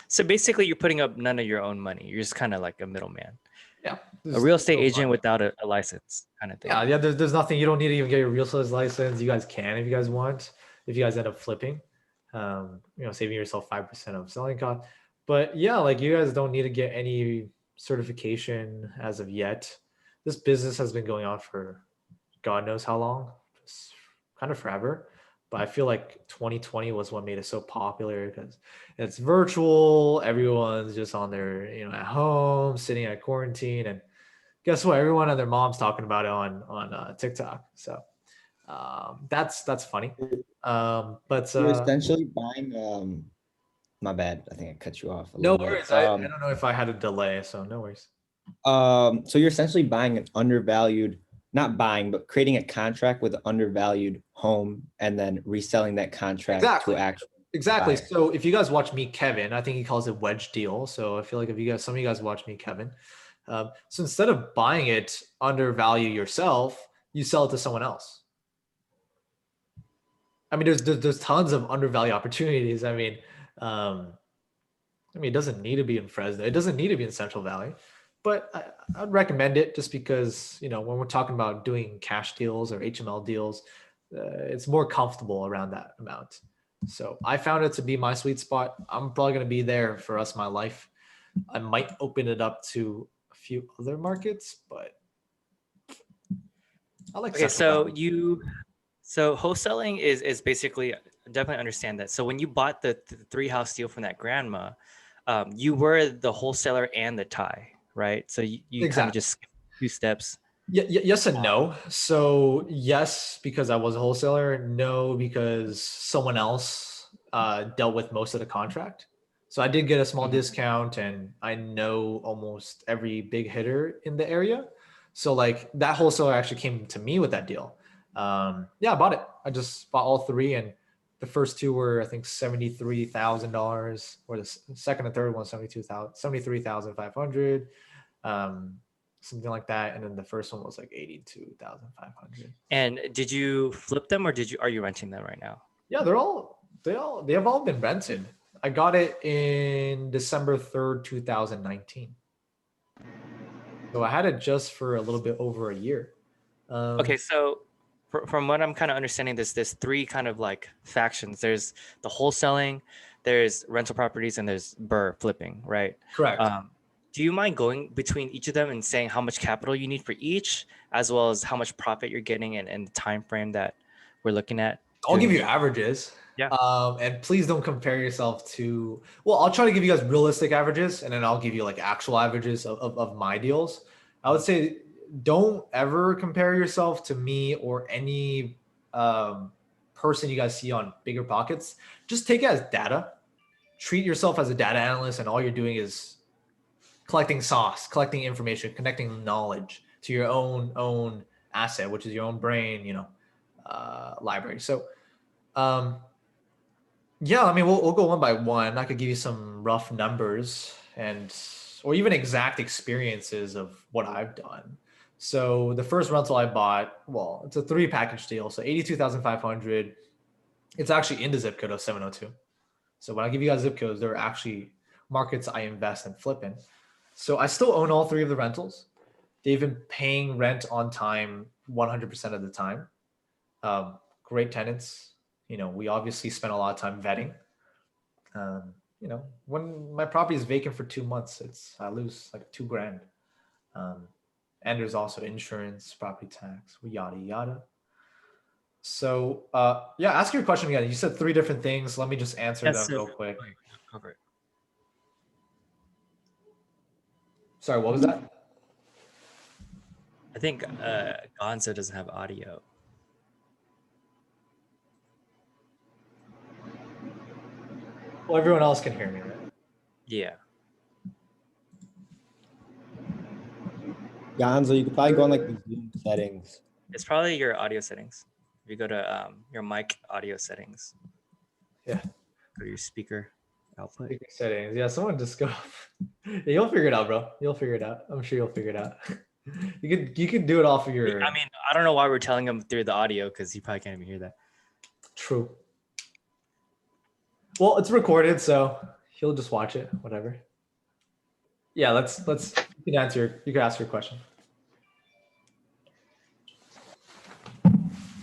So basically, you're putting up none of your own money. You're just kind of like a middleman. Yeah. A real estate agent without a license kind of thing. Yeah. There's nothing. You don't need to even get your real estate license. You guys can if you guys want. If you guys end up flipping, you know, saving yourself 5% of selling cost. But yeah, like you guys don't need to get any certification as of yet. This business has been going on for God knows how long, just kind of forever. But I feel like 2020 was what made it so popular because it's virtual. Everyone's just on their, you know, at home, sitting at quarantine, and guess what? Everyone and their mom's talking about it on TikTok. So that's funny. But you're essentially buying. My bad. I think I cut you off. No worries. I don't know if I had a delay, so no worries. So you're essentially buying an undervalued, not buying, but creating a contract with an undervalued home and then reselling that contract Exactly. to actual Exactly. buyer. So if you guys watch Meet Kevin, I think he calls it wedge deal. So I feel like if you guys, some of you guys watch Meet Kevin. So instead of buying it undervalue yourself, you sell it to someone else. I mean, there's tons of undervalued opportunities. It doesn't need to be in Fresno. It doesn't need to be in Central Valley, but I'd recommend it just because, you know, when we're talking about doing cash deals or HML deals, it's more comfortable around that amount. So I found it to be my sweet spot. I'm probably going to be there for the rest of my life. I might open it up to a few other markets, but I like Okay, Central so Valley. so wholesaling is basically, definitely understand that. So when you bought the 3-house deal from that grandma, you were the wholesaler and the tie, right? So you kind of Exactly. just skipped 2 steps. Yes and no. So yes, because I was a wholesaler. No, because someone else dealt with most of the contract. So I did get a small discount, and I know almost every big hitter in the area. So like that wholesaler actually came to me with that deal. Yeah, I bought it. I just bought all 3, and the first 2 were I think $73,000, or the second and third one 73,500. Something like that, and then the first one was like 82,500. And did you flip them, or are you renting them right now? Yeah, they have all been rented. I got it in December 3rd, 2019. So I had it just for a little bit over a year. Okay, so from what I'm kind of understanding, there's 3 kind of like factions. There's the wholesaling, there's rental properties, and there's BRRRR flipping, right? Correct. Do you mind going between each of them and saying how much capital you need for each, as well as how much profit you're getting and the time frame that we're looking at? I'll give doing you averages. Yeah. And please don't compare yourself to, well, I'll try to give you guys realistic averages, and then I'll give you like actual averages of my deals. I would say don't ever compare yourself to me or any person you guys see on Bigger Pockets. Just take it as data. Treat yourself as a data analyst, and all you're doing is collecting sauce, collecting information, connecting knowledge to your own asset, which is your own brain, you know, library. So um, yeah, I mean, we'll go one by one. I could give you some rough numbers and or even exact experiences of what I've done. So the first rental I bought, well, it's a 3 package deal, so 82,500. It's actually in the zip code of 702. So when I give you guys zip codes, they're actually markets I invest and flip in. So I still own all 3 of the rentals. They've been paying rent on time 100% of the time. Great tenants. You know, we obviously spent a lot of time vetting. You know, when my property is vacant for 2 months, I lose like $2,000. And there's also insurance, property tax, yada yada. So yeah, ask your question again. You said 3 different things. Let me just answer them real quick. Cover it. Sorry, what was that? I think Gonzo doesn't have audio. Well, everyone else can hear me, right? Yeah. Gonzo, you could probably go on like the Zoom settings. It's probably your audio settings. If you go to your mic audio settings. Yeah. Go to your speaker output. Speaker settings. Yeah, someone just go. Yeah, you'll figure it out, bro. You'll figure it out. I'm sure you'll figure it out. You could do it off of your. I mean, I don't know why we're telling him through the audio because he probably can't even hear that. True. Well, it's recorded, so he'll just watch it. Whatever. Yeah, let's. You can answer. You can ask your question.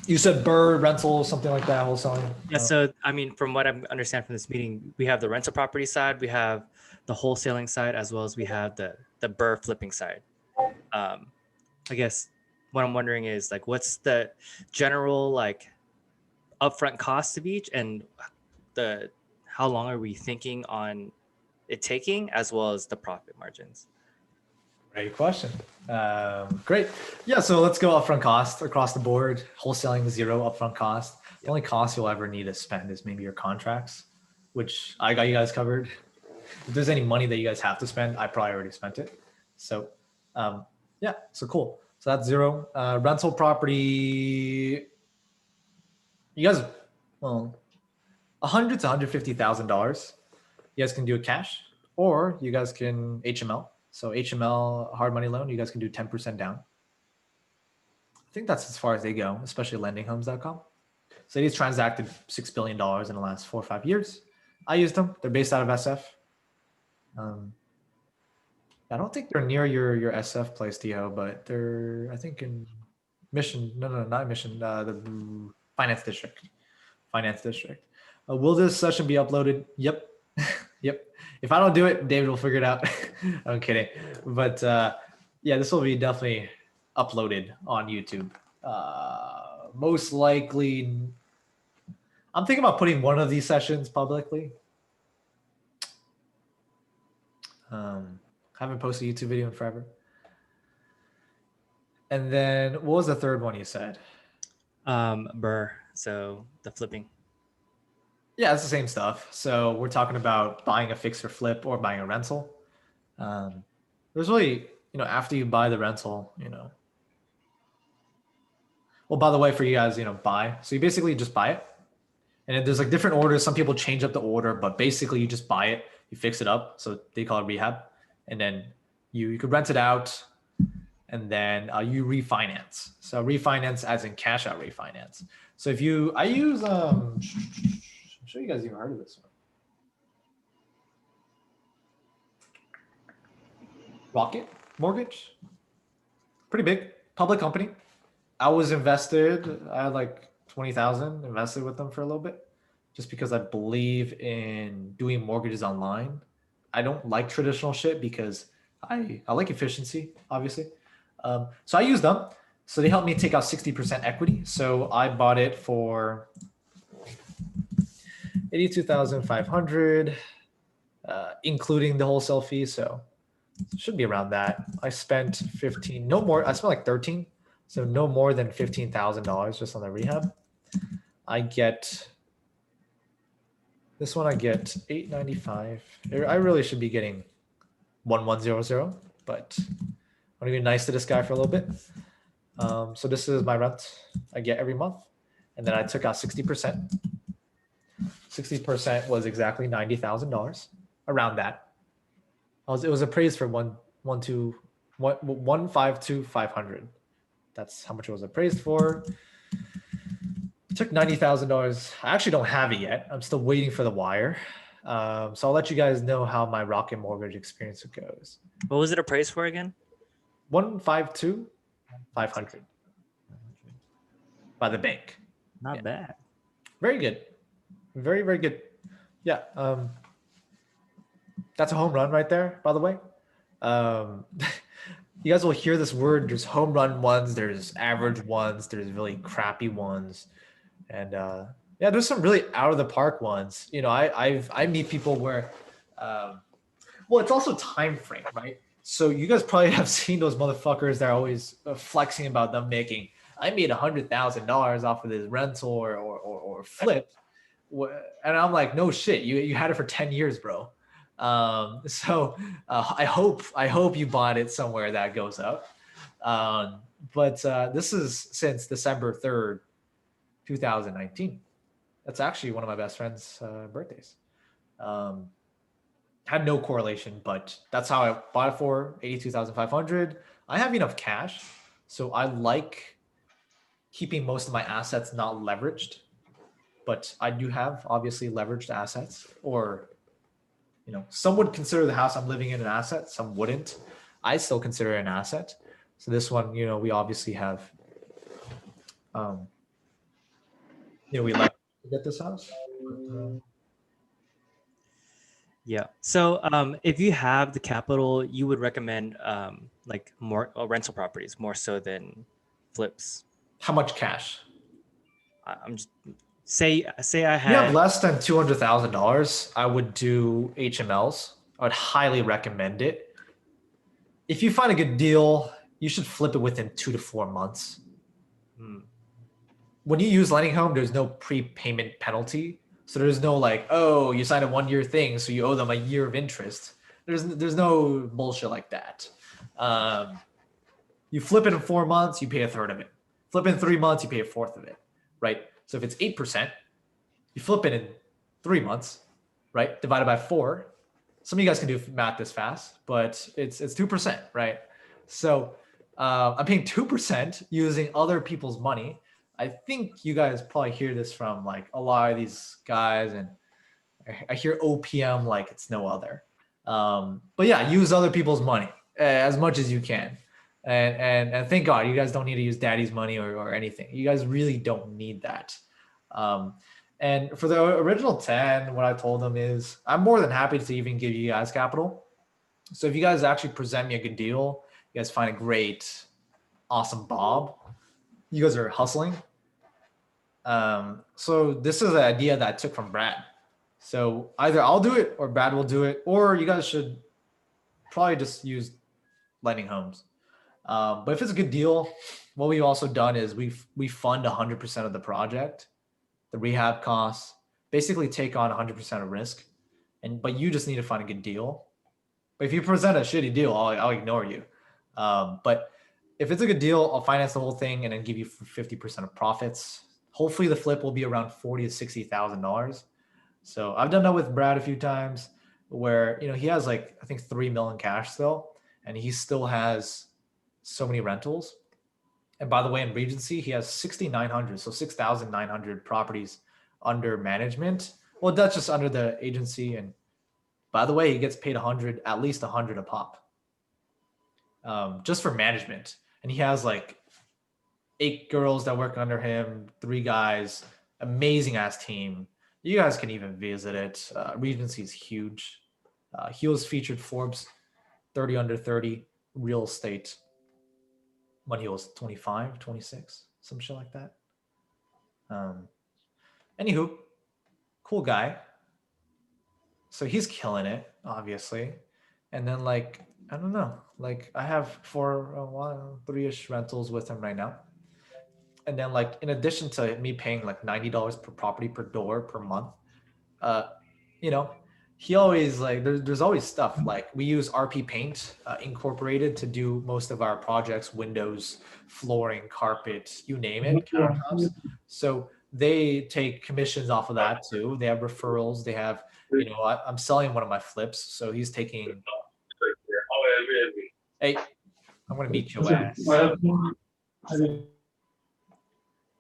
You said BRRRR rental, something like that, wholesaling. Yeah. So, I mean, from what I understand from this meeting, we have the rental property side, we have the wholesaling side, as well as we have the BRRRR flipping side. I guess what I'm wondering is like, what's the general like upfront cost of each, and how long are we thinking on it taking, as well as the profit margins? Great question. Great. Yeah, so let's go upfront cost across the board. Wholesaling 0 upfront cost. The only cost you'll ever need to spend is maybe your contracts, which I got you guys covered. If there's any money that you guys have to spend, I probably already spent it. So Yeah, so cool. So that's 0. Rental property, you guys, well, $100,000 to $150,000. You guys can do it cash, or you guys can HML. So HML, hard money loan, you guys can do 10% down. I think that's as far as they go, especially lendinghomes.com. So these transacted $6 billion in the last 4 or 5 years. I used them. They're based out of SF. I don't think they're near your SF place, Dio, but they're, I think, in Mission. No, not Mission. The Finance District. Finance District. Will this session be uploaded? Yep. Yep. If I don't do it, David will figure it out. I'm kidding. But yeah, this will be definitely uploaded on YouTube. Most likely, I'm thinking about putting one of these sessions publicly. Haven't posted a YouTube video in forever. And then what was the third one you said? So the flipping. Yeah, it's the same stuff. So we're talking about buying a fix or flip or buying a rental. There's really, after you buy the rental, well, by the way, for you guys, buy. So you basically just buy it. And then there's like different orders. Some people change up the order, but basically you just buy it, you fix it up. So they call it rehab. And then you could rent it out, and then you refinance. So refinance as in cash out refinance. So if I use, I'm sure you guys even heard of this one. Rocket Mortgage, pretty big public company. I had like 20,000 invested with them for a little bit, just because I believe in doing mortgages online. I don't like traditional shit because I like efficiency, obviously. So I use them. So they helped me take out 60% equity. So I bought it for 82,500, including the wholesale fee. So it should be around that. I spent 15, no more. I spent like 13. So no more than $15,000 just on the rehab. I get this one. I get 895. I really should be getting 1100, but I'm gonna be nice to this guy for a little bit. So this is my rent I get every month, and then I took out 60%. 60% was exactly $90,000, around that. It was appraised for 152,500. That's how much it was appraised for. It took $90,000. I actually don't have it yet. I'm still waiting for the wire. So I'll let you guys know how my Rocket Mortgage experience goes. What was it appraised for again? 152,500 by the bank. Not bad. Very good. Very, very good. Yeah. That's a home run right there, by the way. You guys will hear this word. There's home run ones, there's average ones, there's really crappy ones. And yeah, there's some really out of the park ones. I meet people where, well, it's also time frame, right? So you guys probably have seen those motherfuckers that are always flexing about them making, I made $100,000 off of this rental or flip. And I'm like, no shit, you had it for 10 years, bro. So I hope you bought it somewhere that goes up. But this is since December 3rd, 2019. That's actually one of my best friend's birthdays. Had no correlation, but that's how I bought it for 82,500. I have enough cash, so I like keeping most of my assets not leveraged, but I do have obviously leveraged assets, or some would consider the house I'm living in an asset, some wouldn't. I still consider it an asset. So this one, we obviously have, we like to get this house. But, Yeah. So if you have the capital, you would recommend like more rental properties more so than flips. how much cash? I'm just say I If you have had less than $200,000, I would do HMLs. I would highly recommend it. If you find a good deal, you should flip it within 2 to 4 months. When you use Lending Home, there's no prepayment penalty. So there's no like, oh, you signed a 1-year thing, so you owe them a year of interest. There's no bullshit like that. You flip it in 4 months, you pay a third of it. Flip it in 3 months, you pay a fourth of it, right? So if it's 8%, you flip it in 3 months, right? Divided by 4. Some of you guys can do math this fast, but it's 2%, right? So I'm paying 2% using other people's money. I think you guys probably hear this from like a lot of these guys, and I hear OPM like it's no other. But yeah, use other people's money as much as you can. And thank God you guys don't need to use daddy's money or anything. You guys really don't need that. And for the original 10, what I told them is I'm more than happy to even give you guys capital. So if you guys actually present me a good deal, you guys find a great, awesome Bob, you guys are hustling. So this is an idea that I took from Brad. So either I'll do it or Brad will do it, or you guys should probably just use Lightning Homes. But if it's a good deal, what we've also done is we fund 100% of the project, the rehab costs, basically take on 100% of risk. But you just need to find a good deal. But if you present a shitty deal, I'll ignore you. But if it's a good deal, I'll finance the whole thing and then give you 50% of profits. Hopefully the flip will be around $40,000 to $60,000. So I've done that with Brad a few times where, he has like, I think 3 million cash still, and he still has so many rentals. And by the way, in Regency, he has 6,900, so 6,900 properties under management. Well, that's just under the agency. And by the way, he gets paid at least 100 a pop, just for management. And he has like 8 girls that work under him, 3 guys, amazing ass team. You guys can even visit it. Regency is huge. He was featured Forbes 30 under 30 real estate when he was 25, 26, some shit like that. Anywho, cool guy. So he's killing it, obviously. And then like, I don't know, like I have 3-ish rentals with him right now. And then like, in addition to me paying like $90 per property per door per month, he always like, there's always stuff like we use RP Paint Incorporated to do most of our projects, windows, flooring, carpet, you name it, countertops. So they take commissions off of that too. They have referrals. They have, I'm selling one of my flips. So he's taking, hey, I'm going to meet your ass.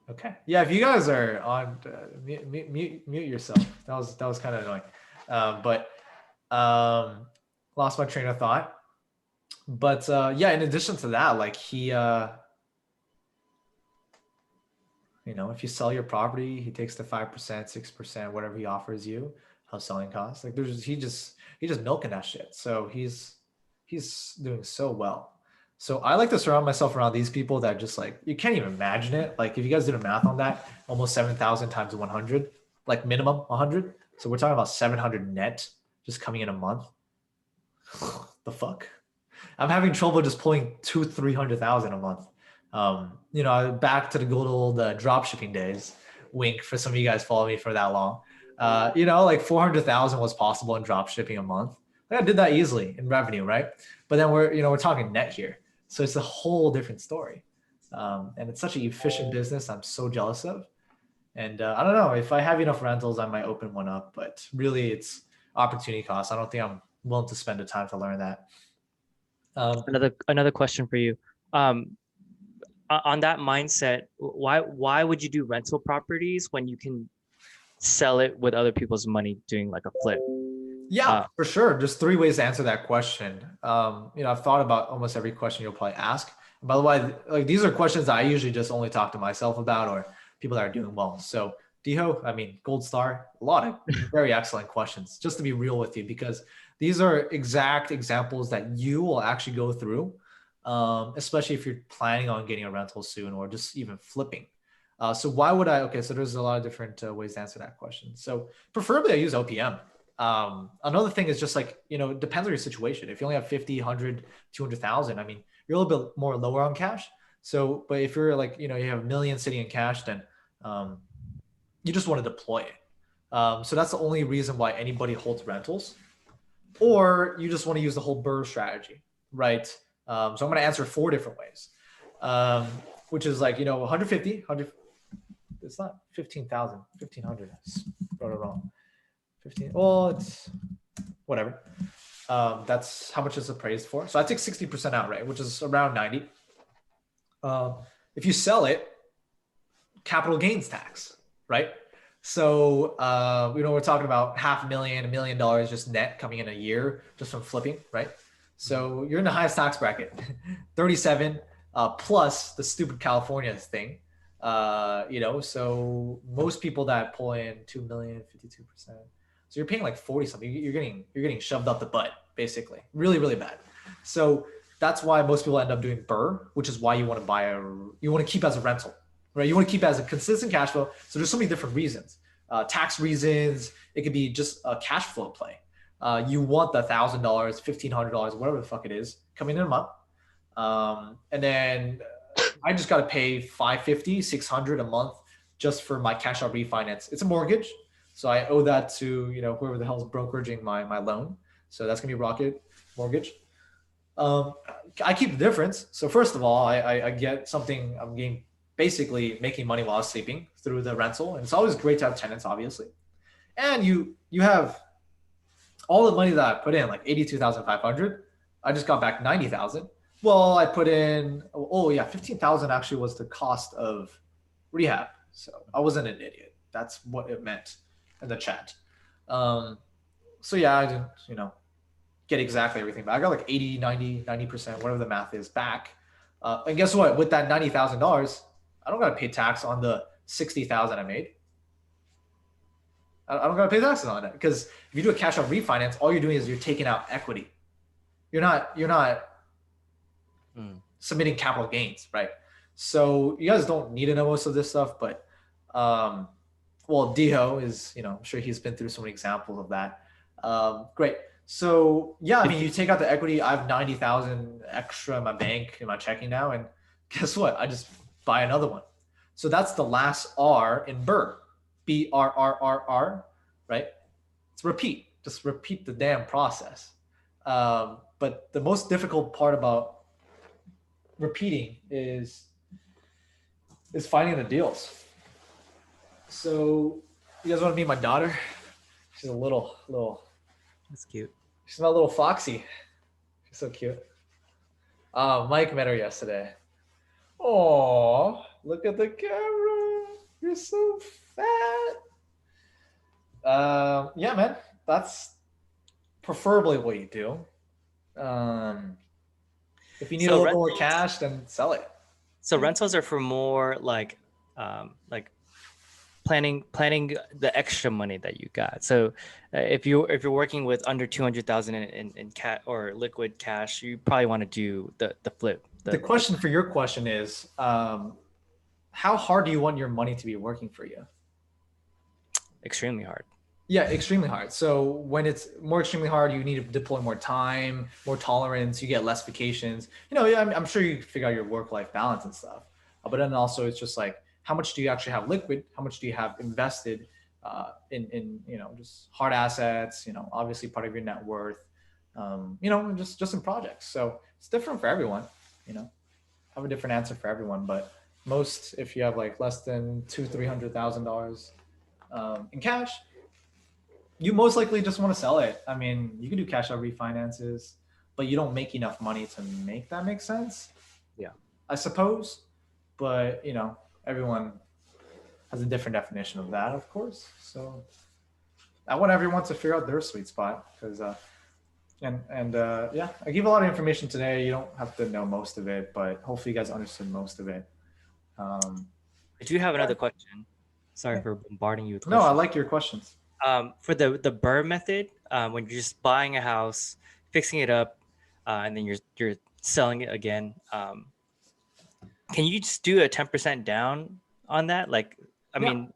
Okay. Yeah. If you guys are on, mute yourself. That was kind of annoying. Lost my train of thought. But yeah, in addition to that, like he, if you sell your property, he takes the 5%, 6%, whatever he offers you, house selling costs. Like he just milking that shit. So he's doing so well. So I like to surround myself around these people that just like, you can't even imagine it. Like if you guys did a math on that, almost 7,000 times 100, like minimum 100. So we're talking about 700 net just coming in a month. The fuck? I'm having trouble just pulling 200,000-300,000 a month. Back to the good old drop shipping days. Wink for some of you guys follow me for that long. Like 400,000 was possible in drop shipping a month. Like I did that easily in revenue, right? But then we're talking net here. So it's a whole different story. And it's such an efficient business I'm so jealous of. And I don't know, if I have enough rentals, I might open one up, but really it's opportunity cost. I don't think I'm willing to spend the time to learn that. Another question for you. On that mindset, why would you do rental properties when you can sell it with other people's money doing like a flip? Yeah, for sure. There's 3 ways to answer that question. I've thought about almost every question you'll probably ask. And by the way, like these are questions that I usually just only talk to myself about or people that are doing well. So Diho, gold star, a lot of very excellent questions, just to be real with you, because these are exact examples that you will actually go through, especially if you're planning on getting a rental soon or just even flipping. So why would I? Okay, so there's a lot of different ways to answer that question. So preferably I use OPM. Another thing is just like, it depends on your situation. If you only have 50, 100, 200,000, you're a little bit more lower on cash. So, but if you're like, you have $1 million sitting in cash, then you just want to deploy it. So that's the only reason why anybody holds rentals, or you just want to use the whole BRRRR strategy, right? So I'm going to answer 4 different ways, which is like, 100, it's not 15,000, 1,500. Wrote it wrong. 15. Well, it's whatever. That's how much it's appraised for. So I take 60% out, right? Which is around 90. If you sell it, capital gains tax, right? So, we're talking about $500,000, $1 million just net coming in a year just from flipping, right? So you're in the highest tax bracket, 37, plus the stupid California thing. So most people that pull in 2 million, 52%. So you're paying like 40 something. You're getting shoved up the butt, basically. Really, really bad. So that's why most people end up doing BRRRR, which is why you want to keep as a rental, right? You want to keep it as a consistent cash flow. So there's so many different reasons, tax reasons. It could be just a cash flow play. You want the $1,000, $1,500, whatever the fuck it is, coming in a month. And then I just got to pay $550, $600 a month just for my cash out refinance. It's a mortgage. So I owe that to, whoever the hell's brokeraging my loan. So that's gonna be Rocket Mortgage. I keep the difference. So first of all, I get something, I'm getting basically making money while I was sleeping through the rental. And it's always great to have tenants, obviously. And you have all the money that I put in, like 82,500. I just got back 90,000. Well, I put in, 15,000 actually was the cost of rehab. So I wasn't an idiot. That's what it meant in the chat. So yeah, I didn't, get exactly everything, but I got like 80, 90%, whatever the math is back. And guess what? With that $90,000, I don't got to pay tax on the 60,000 I made. I don't got to pay taxes on it, because if you do a cash out refinance, all you're doing is you're taking out equity. You're not submitting capital gains, right? So you guys don't need to know most of this stuff, but Diho is, I'm sure he's been through so many examples of that. Great. So yeah, I mean, you take out the equity. I have 90,000 extra in my bank, in my checking now, and guess what? I just buy another one. So that's the last R in BRRRR, BRRRR, right? It's repeat. Just repeat the damn process. But the most difficult part about repeating is finding the deals. So you guys want to meet my daughter? She's a little. That's cute. She's my little foxy. She's so cute. Mike met her yesterday. Oh, look at the camera. You're so fat. Yeah, man. That's preferably what you do. If you need a little more cash, then sell it. So rentals are for more like planning the extra money that you got. So if you're working with under 200,000 in cash or liquid cash, you probably want to do the flip. The question for your question is, how hard do you want your money to be working for you? Extremely hard. Yeah, extremely hard. So when it's more extremely hard, you need to deploy more time, more tolerance. You get less vacations. I'm sure you figure out your work-life balance and stuff. But then also it's just like, how much do you actually have liquid? How much do you have invested in just hard assets? Obviously part of your net worth. Just in projects. So it's different for everyone. I have a different answer for everyone. But most, if you have like less than $200,000-$300,000 in cash, you most likely just want to sell it. I mean, you can do cash out refinances, but you don't make enough money to make that make sense. Yeah, I suppose. But everyone has a different definition of that, of course. So I want everyone to figure out their sweet spot, because I give a lot of information today. You don't have to know most of it, but hopefully you guys understood most of it. I do have another question. Sorry for bombarding you with questions. questions. No, I like your questions. For the BRRRR method, when you're just buying a house, fixing it up, and then you're selling it again, can you just do a 10% down on that? Like, I mean,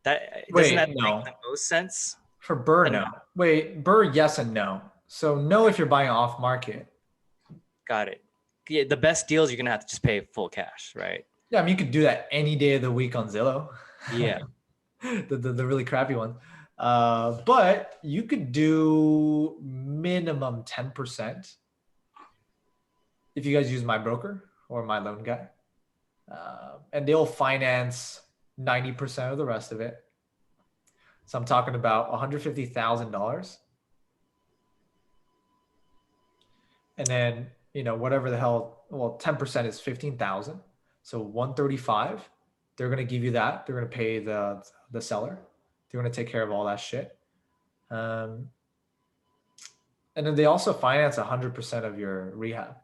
doesn't that make the most sense? For BRRRR, no. Wait, BRRRR, yes and no. So no, if you're buying off market. Got it. Yeah, the best deals you're gonna have to just pay full cash, right? Yeah, I mean, you could do that any day of the week on Zillow. Yeah. the really crappy one. But you could do minimum 10%. if you guys use my broker or my loan guy, and they'll finance 90% of the rest of it. So I'm talking about $150,000. And then, whatever the hell, well, 10% is 15,000. So 135, they're going to give you that. They're going to pay the seller. They're going to take care of all that shit. And then they also finance 100% of your rehab.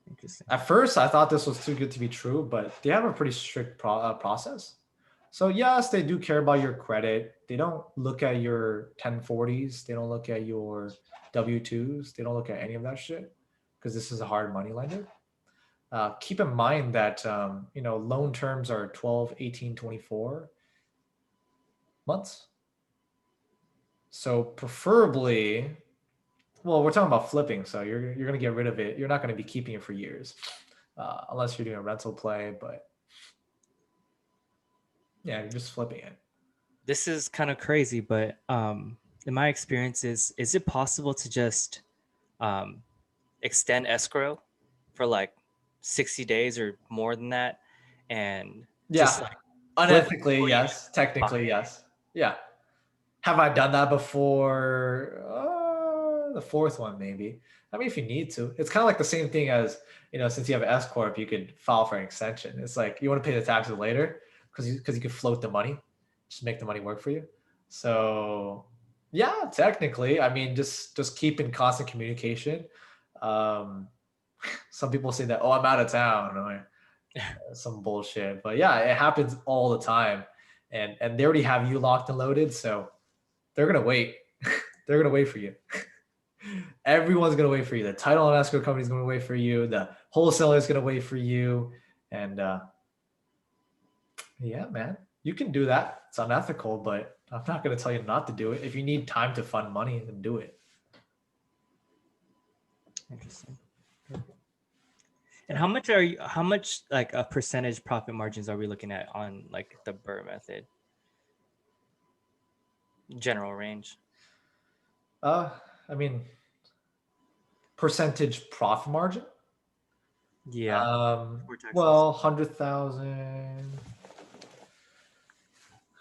Interesting. At first, I thought this was too good to be true, but they have a pretty strict process. So yes, they do care about your credit. They don't look at your 1040s. They don't look at your W-2s. They don't look at any of that shit because this is a hard money lender. Keep in mind that, loan terms are 12, 18, 24 months. So preferably, well, we're talking about flipping. So you're going to get rid of it. You're not going to be keeping it for years unless you're doing a rental play, but yeah, you're just flipping it. This is kind of crazy, but in my experience, is it possible to just extend escrow for like 60 days or more than that? And just like unethically, yes. Technically, yes. Yeah. Have I done that before? The fourth one, maybe. I mean, if you need to. It's kind of like the same thing as, since you have an S Corp, you could file for an extension. It's like you want to pay the taxes later because you could float the money, just make the money work for you. So yeah, technically, I mean, just keep in constant communication. Some people say that, I'm out of town or some bullshit, but yeah, it happens all the time. And they already have you locked and loaded. So they're going to wait. They're going to wait for you. Everyone's going to wait for you. The title and escrow company is going to wait for you. The wholesaler is going to wait for you. And yeah, man, you can do that. It's unethical, but I'm not going to tell you not to do it. If you need time to fund money, then do it. Interesting. And how much like a percentage profit margins are we looking at on like the BRRRR method? General range. I mean, percentage profit margin. Yeah. Well, 100,000.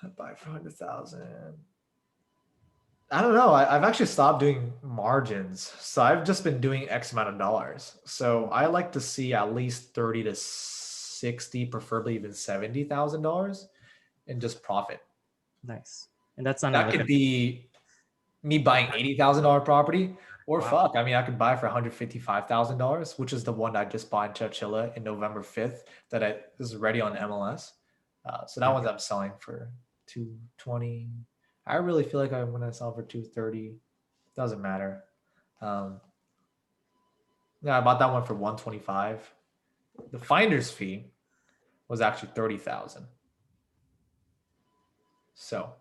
I buy for 100,000. I don't know. I've actually stopped doing margins. So I've just been doing X amount of dollars. So I like to see at least 30 to 60, preferably even $70,000 in just profit. Nice. And that's not that could be me buying $80,000 property, or wow. I could buy for $155,000, which is the one I just bought in Chowchilla in November 5th that is ready on MLS. So that one's I'm selling for 220. I really feel like I'm gonna sell for 230. Doesn't matter. Yeah, I bought that one for 125. The finder's fee was actually 30,000. So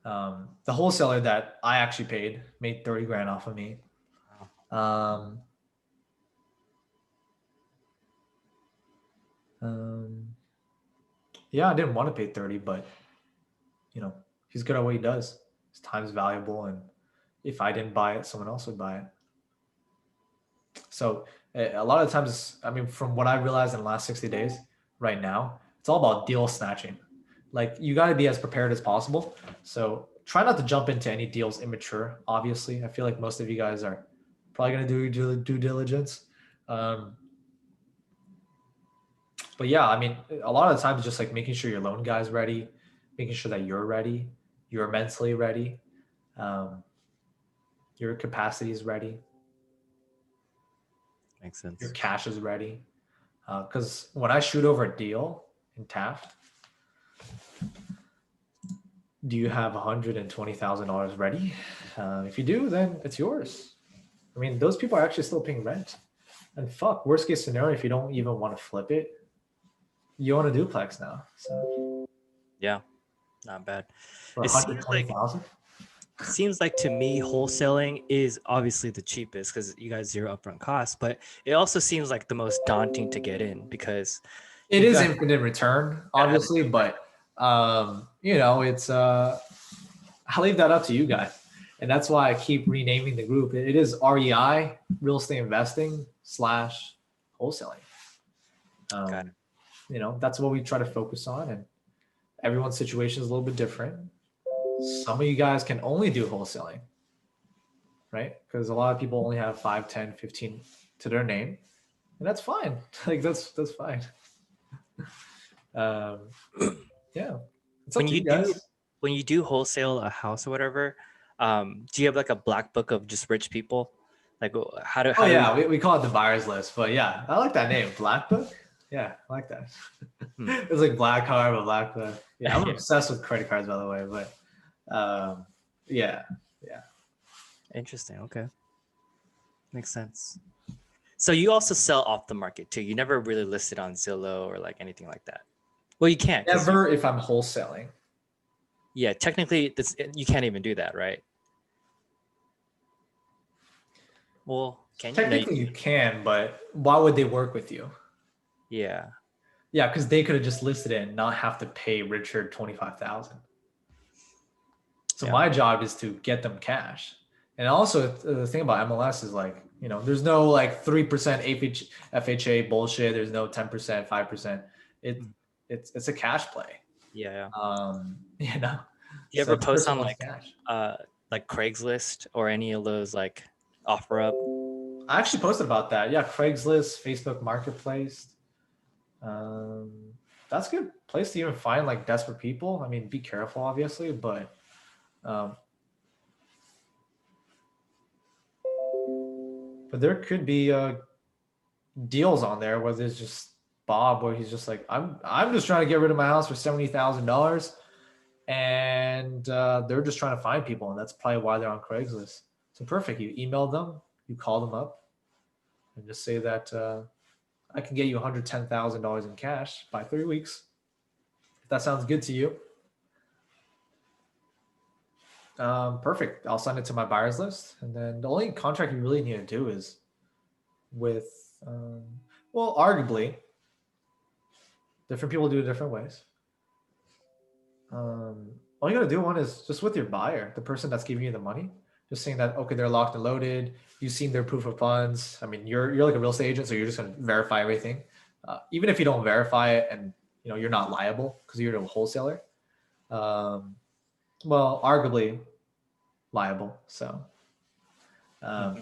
the wholesaler that I actually paid made 30 grand off of me. Yeah, I didn't want to pay 30, but he's good at what he does. His time's valuable, and if I didn't buy it, someone else would buy it. So a lot of times, I mean, from what I realized in the last 60 days right now, it's all about deal snatching. Like, you got to be as prepared as possible. So try not to jump into any deals immature. Obviously, I feel like most of you guys are probably going to do due diligence. But yeah, I mean, a lot of the times it's just like making sure your loan guy's ready, making sure that you're ready, you're mentally ready, your capacity is ready. Makes sense. Your cash is ready. Because when I shoot over a deal in Taft, do you have $120,000 ready? If you do, then it's yours. I mean, those people are actually still paying rent. And fuck, worst case scenario, if you don't even want to flip it, you own a duplex now. So yeah, not bad. for 120,000. Seems like to me wholesaling is obviously the cheapest because you guys zero upfront costs, but it also seems like the most daunting to get in because it is infinite return, obviously, but it's I'll leave that up to you guys. And that's why I keep renaming the group. It is REI, real estate investing / wholesaling. Got it. You know, that's what we try to focus on. And everyone's situation is a little bit different. Some of you guys can only do wholesaling, right? Because a lot of people only have 5, 10, 15 to their name. And that's fine. Like that's fine. Yeah. It's up When to you you guys. when you do wholesale a house or whatever, do you have like a black book of just rich people? Like how do Oh you- yeah, we call it the buyers list, but yeah, I like that name, Black Book. Yeah, I like that. It's like Black Card, but Black Book. Yeah, I'm Yeah. obsessed with credit cards, by the way. But yeah. Interesting. Okay. Makes sense. So you also sell off the market too. You never really listed on Zillow or like anything like that. Well, you can't. 'Cause Never if I'm wholesaling. yeah, technically, you can't even do that, right? Well, can you? No, Technically, you can, but why would they work with you? yeah. Yeah, because they could have just listed it and not have to pay Richard 25,000. So Yeah. my job is to get them cash. And also the thing about MLS is like, you know, there's no like 3% FHA bullshit. There's no 10%, 5%. It's a cash play. Yeah. You know. Do you ever the post person on wants cash. like Craigslist or any of those like OfferUp? I actually posted about that. Yeah, Craigslist, Facebook Marketplace. That's a good place to even find like desperate people. I mean, be careful, obviously, but there could be deals on there where there's just Bob, where he's just like, I'm just trying to get rid of my house for $70,000, and they're just trying to find people, and that's probably why they're on Craigslist. So perfect. You email them, you call them up, and just say that I can get you $110,000 in cash by 3 weeks. If that sounds good to you. Perfect. I'll send it to my buyers list. And then the only contract you really need to do is with, well, arguably, different people do it different ways. All you gotta do one is just with your buyer, the person that's giving you the money, just saying that, okay, they're locked and loaded. You've seen their proof of funds. I mean, you're like a real estate agent, so you're just gonna verify everything. Even if you don't verify it and you know you're not liable because you're a wholesaler. Well, arguably liable. So, yeah,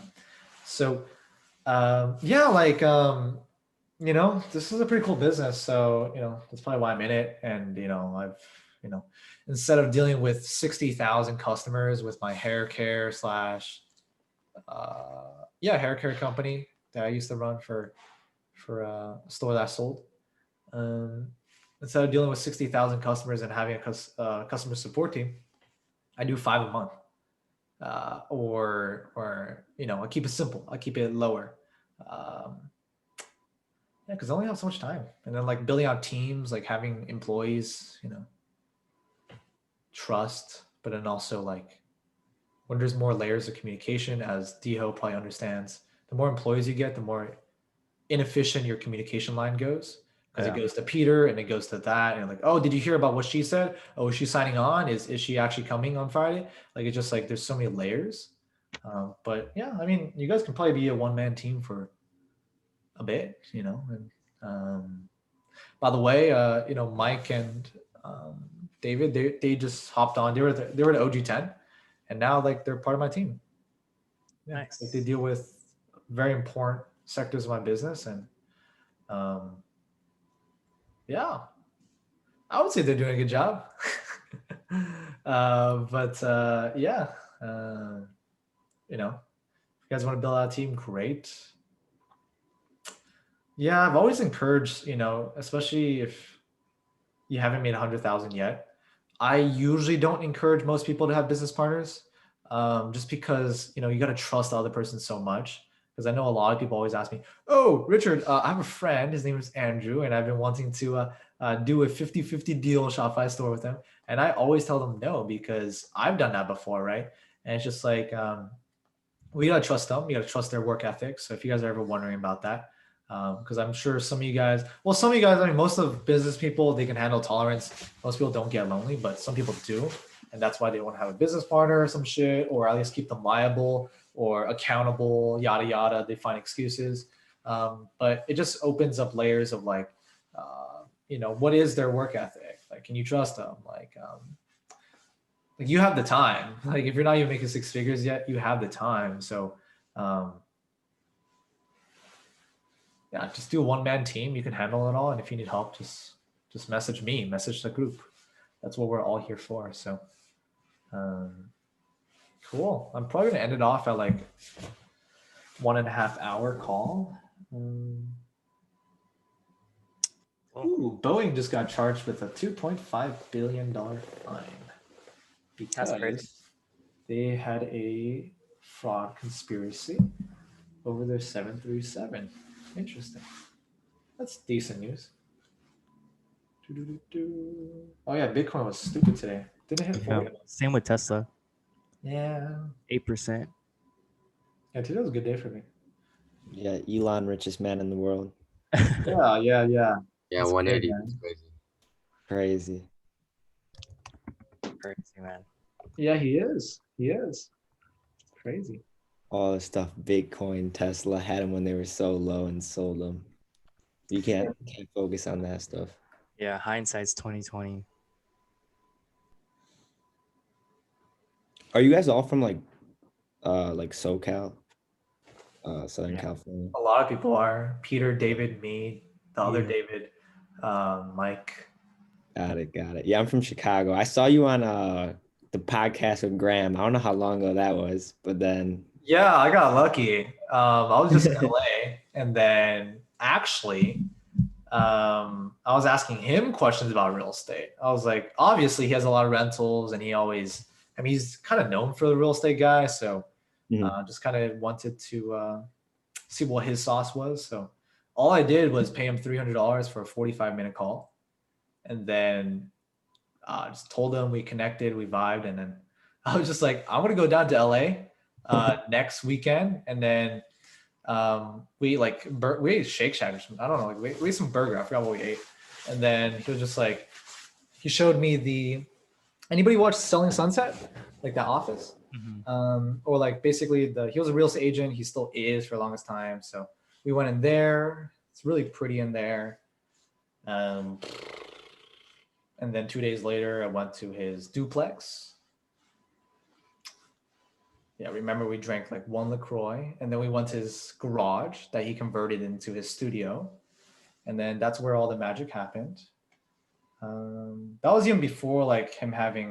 like, you know, this is a pretty cool business. So, you know, that's probably why I'm in it. And, you know, instead of dealing with 60,000 customers with my hair care hair care company that I used to run for a store that I sold. Instead of dealing with 60,000 customers and having a customer support team, I do 5 a month. Or you know, I keep it simple. I keep it lower. Yeah, because I only have so much time. And then like building out teams, like having employees, you know, trust, but then also like when there's more layers of communication, as Diho probably understands, the more employees you get, the more inefficient your communication line goes. Because it goes to Peter and it goes to that. And like, oh, did you hear about what she said? Oh, is she signing on? Is she actually coming on Friday? Like, it's just like, there's so many layers. But yeah, I mean, you guys can probably be a one-man team for a bit, you know? And by the way, you know, Mike and David, they just hopped on. They were the OG10 and now like they're part of my team. Yeah, Nice. like, they deal with very important sectors of my business. And yeah, I would say they're doing a good job. Yeah, you know, if you guys want to build out a team, great. Yeah, I've always encouraged, you know, especially if you haven't made 100,000 yet. I usually don't encourage most people to have business partners, just because, you know, you got to trust the other person so much. Because I know a lot of people always ask me, oh, Richard, I have a friend, his name is Andrew, and I've been wanting to do a 50-50 deal Shopify store with him. And I always tell them no, because I've done that before, right? And it's just like, we got to trust them. You got to trust their work ethic. So if you guys are ever wondering about that, because I'm sure some of you guys, I mean, most of business people, they can handle tolerance. Most people don't get lonely, but some people do. and that's why they want to have a business partner or some shit, or at least keep them liable or accountable, yada yada. They find excuses, but it just opens up layers of like, what is their work ethic? Like, can you trust them? Like you have the time. Like, if you're not even making six figures yet, you have the time. So, yeah, just do a one-man team. You can handle it all. And if you need help, just message me, message the group. That's what we're all here for. So, cool. I'm probably gonna end it off at like 1.5 hour call. Ooh, Boeing just got charged with a $2.5 billion fine That's crazy. because they had a fraud conspiracy over their 737. Interesting. That's decent news. Oh yeah, Bitcoin was stupid today. Didn't hit 40. Same with Tesla. Yeah. 8%. Yeah, today was a good day for me. Yeah, Elon, richest man in the world. Yeah. Yeah, That's 180 great, man. is crazy. Crazy. Crazy, man. Yeah, he is. Crazy. All the stuff Bitcoin, Tesla had them when they were so low and sold them. You can't focus on that stuff. Yeah, hindsight's 2020. Are you guys all from like SoCal? Southern Yeah. California? A lot of people are. Peter, David, me, the other Yeah. David, Mike. Got it. Yeah, I'm from Chicago. I saw you on the podcast with Graham. I don't know how long ago that was, but then Yeah, I got lucky. I was just in LA, and then actually, I was asking him questions about real estate. I was like, obviously, he has a lot of rentals, and he's kind of known for the real estate guy. So, just kind of wanted to see what his sauce was. So, all I did was pay him $300 for a 45-minute call, and then just told him we connected, we vibed, and then I was just like, I'm gonna go down to LA next weekend, and then we ate Shake Shack or something. I don't know, like we ate some burger. I forgot what we ate, and then he was just like, he showed me anybody watch Selling Sunset, like The Office, or like basically he was a real estate agent. He still is for the longest time. So we went in there. It's really pretty in there. And then 2 days later, I went to his duplex. Yeah, remember we drank like one LaCroix, and then we went to his garage that he converted into his studio. And then that's where all the magic happened. That was even before like him having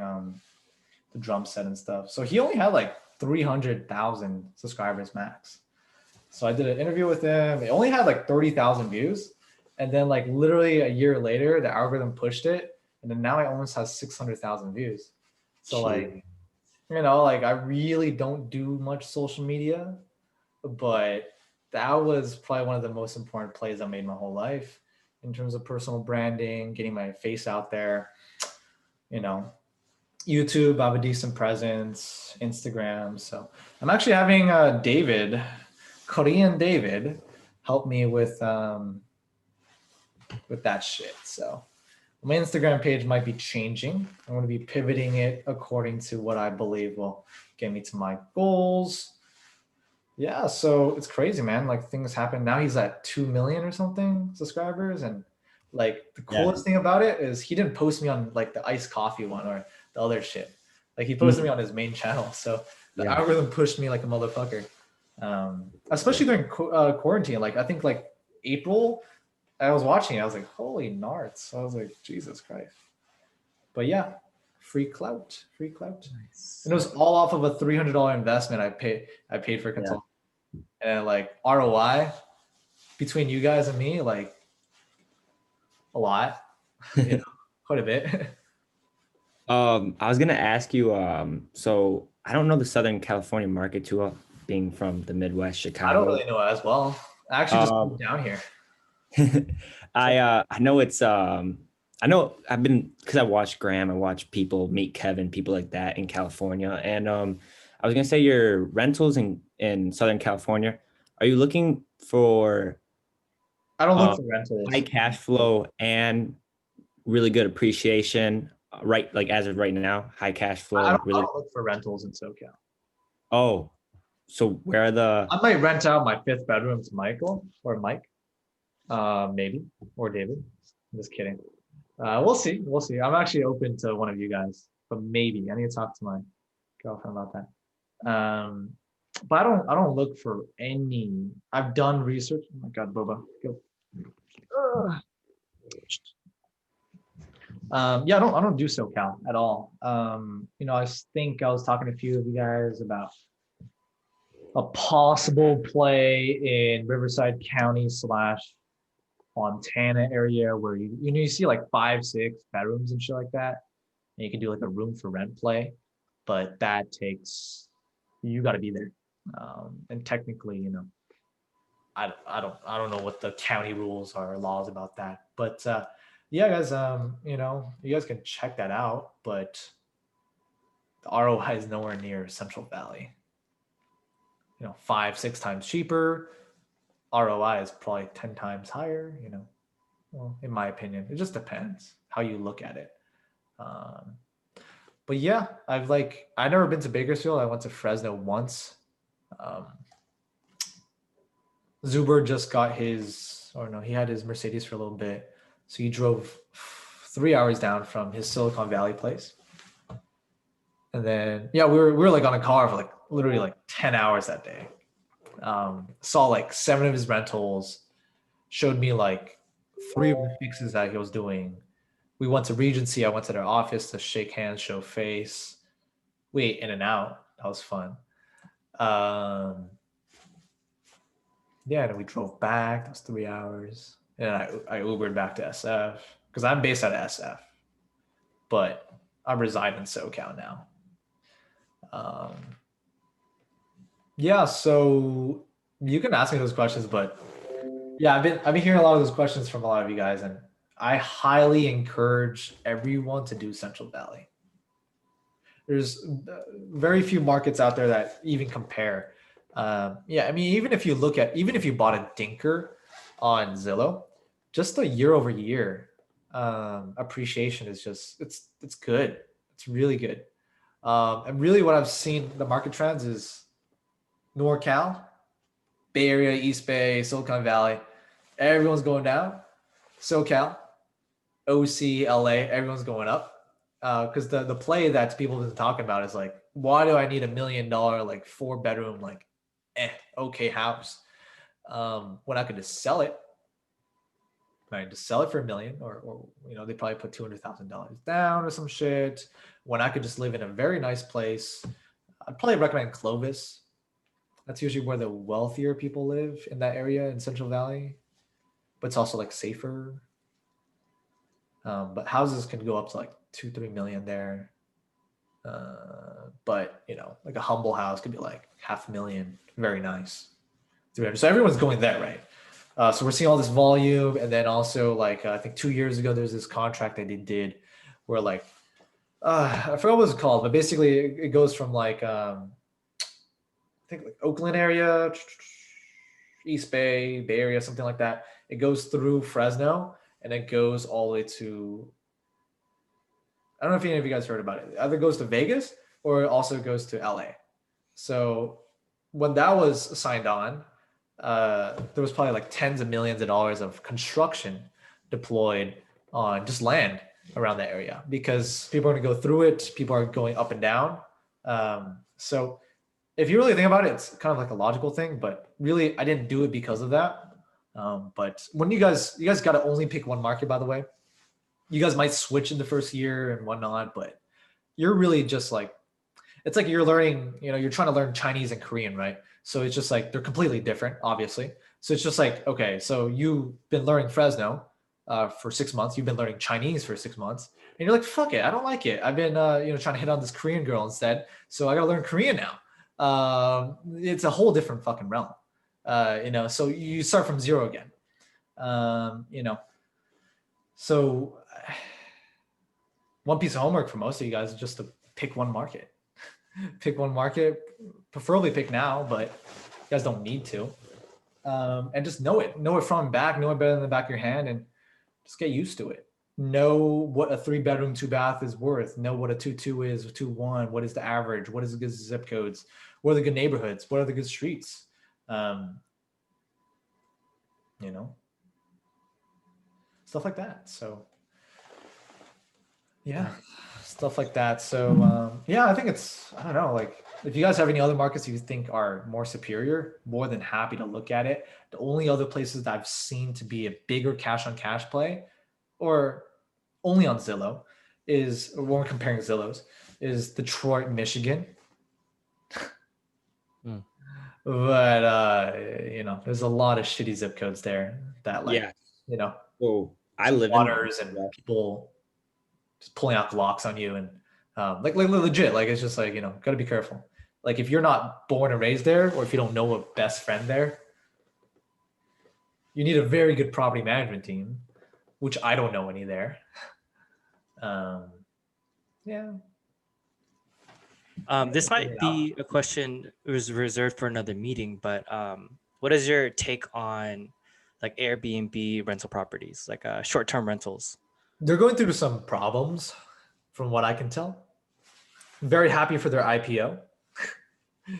the drum set and stuff. So he only had like 300,000 subscribers max. So I did an interview with him. It only had like 30,000 views. And then like literally a year later, the algorithm pushed it. And then now it almost has 600,000 views. So like, like I really don't do much social media, but that was probably one of the most important plays I made my whole life in terms of personal branding, getting my face out there. YouTube, I have a decent presence, Instagram. So I'm actually having Korean David, help me with that shit. So my Instagram page might be changing. I'm going to be pivoting it according to what I believe will get me to my goals. Yeah, so it's crazy, man. Like things happen. Now he's at 2 million or something subscribers. And like the coolest thing about it is he didn't post me on like the iced coffee one or the other shit. Like he posted me on his main channel. So the algorithm pushed me like a motherfucker. Especially during quarantine. Like I think like April, I was watching it. I was like, holy nards. I was like, Jesus Christ. But yeah, free clout. Nice. And it was all off of a $300 investment I paid for consulting. And like ROI between you guys and me, like a lot, quite a bit. I was gonna ask you, so I don't know the Southern California market too well, being from the Midwest, Chicago. I don't really know it as well. I actually just moved down here. I know it's I know I've been, because I watched Graham, I watched people meet Kevin, people like that in California. And I was gonna say your rentals in Southern California, are you looking for I don't look for rentals. high cash flow and really good appreciation? right, like as of right now, high cash flow, I really. don't look for rentals in SoCal. Oh, so where are the? I might rent out my 5th bedroom to Michael or Mike, maybe, or David. I'm just kidding. We'll see. We'll see. I'm actually open to one of you guys, but maybe I need to talk to my girlfriend about that. But I don't look for any. I've done research. Oh my God, Boba, go. Ugh. Yeah, I don't do SoCal at all. You know, I think I was talking to a few of you guys about a possible play in Riverside County / Montana area where you know you see like 5, 6 bedrooms and shit like that, and you can do like a room for rent play, but that takes you got to be there, and technically, you know, I don't know what the county rules or laws about that, but yeah, guys, you know, you guys can check that out, but the ROI is nowhere near Central Valley. You know, 5, 6 times cheaper. ROI is probably 10 times higher, you know. Well, in my opinion, it just depends how you look at it. But yeah, I've never been to Bakersfield. I went to Fresno once. Zuber just got he had his Mercedes for a little bit. So he drove 3 hours down from his Silicon Valley place. And then, yeah, we were like on a car for like literally like 10 hours that day. Saw like 7 of his rentals, showed me like 3 of the fixes that he was doing. We went to Regency. I went to their office to shake hands, show face. We ate in and out. That was fun. Yeah, then we drove back. That was 3 hours. And I Ubered back to SF because I'm based out of SF, but I reside in SoCal now. Yeah, so you can ask me those questions, but yeah, I've been hearing a lot of those questions from a lot of you guys, and I highly encourage everyone to do Central Valley. There's very few markets out there that even compare. Yeah, I mean, even if you bought a Dinker on Zillow, just the year over year appreciation is just it's good. It's really good. And really, what I've seen the market trends is NorCal, Bay Area, East Bay, Silicon Valley, everyone's going down. SoCal, OC, LA, everyone's going up. Because the play that people have been talking about is like, why do I need $1 million like 4-bedroom like okay house when I could just sell it? Right, just sell it for $1 million, or you know, they probably put $200,000 down or some shit. When I could just live in a very nice place, I'd probably recommend Clovis. That's usually where the wealthier people live in that area in Central Valley, but it's also like safer. But houses can go up to like 2-3 million there. But you know, like a humble house could be like $500,000, very nice. 300. So everyone's going there, right? So we're seeing all this volume, and then also like I think 2 years ago there's this contract that they did where like I forgot what it's called, but basically it goes from like I think like Oakland area, East Bay, Bay Area, something like that. It goes through Fresno and it goes all the way to, I don't know if any of you guys heard about it. It either goes to Vegas or it also goes to LA. So when that was signed on, there was probably like tens of millions of dollars of construction deployed on just land around that area because people are going to go through it. People are going up and down. So if you really think about it, it's kind of like a logical thing, but really I didn't do it because of that. But when you guys got to only pick one market, by the way. You guys might switch in the first year and whatnot, but you're really just like, it's like you're learning, you know, you're trying to learn Chinese and Korean, right? So it's just like, they're completely different, obviously. So it's just like, okay, so you've been learning Fresno for 6 months. You've been learning Chinese for 6 months. And you're like, fuck it, I don't like it. I've been, you know, trying to hit on this Korean girl instead. So I got to learn Korean now. It's a whole different fucking realm. You know, so you start from zero again. You know, so one piece of homework for most of you guys is just to pick one market. Pick one market, preferably pick now, but you guys don't need to. And just know it from back, know it better than the back of your hand, and just get used to it. know what a 3-bedroom, 2-bath is worth, know what a 2-2 is, 2-1, what is the average, what is the good zip codes, what are the good neighborhoods, what are the good streets, you know, stuff like that. So yeah, stuff like that. So yeah, I think it's, I don't know, like if you guys have any other markets you think are more superior, more than happy to look at it. The only other places that I've seen to be a bigger cash on cash play, or only on Zillow, is, when we're comparing Zillows, is Detroit, Michigan. Hmm. But you know, there's a lot of shitty zip codes there that, like, Yeah. you know, So I live in squatters and people just pulling out the locks on you, and like legit, like it's just like, you know, gotta be careful. Like if you're not born and raised there, or if you don't know a best friend there, you need a very good property management team, which I don't know any there. Yeah. This might be a question was reserved for another meeting, but what is your take on like Airbnb rental properties, like short-term rentals? They're going through some problems from what I can tell. I'm very happy for their IPO.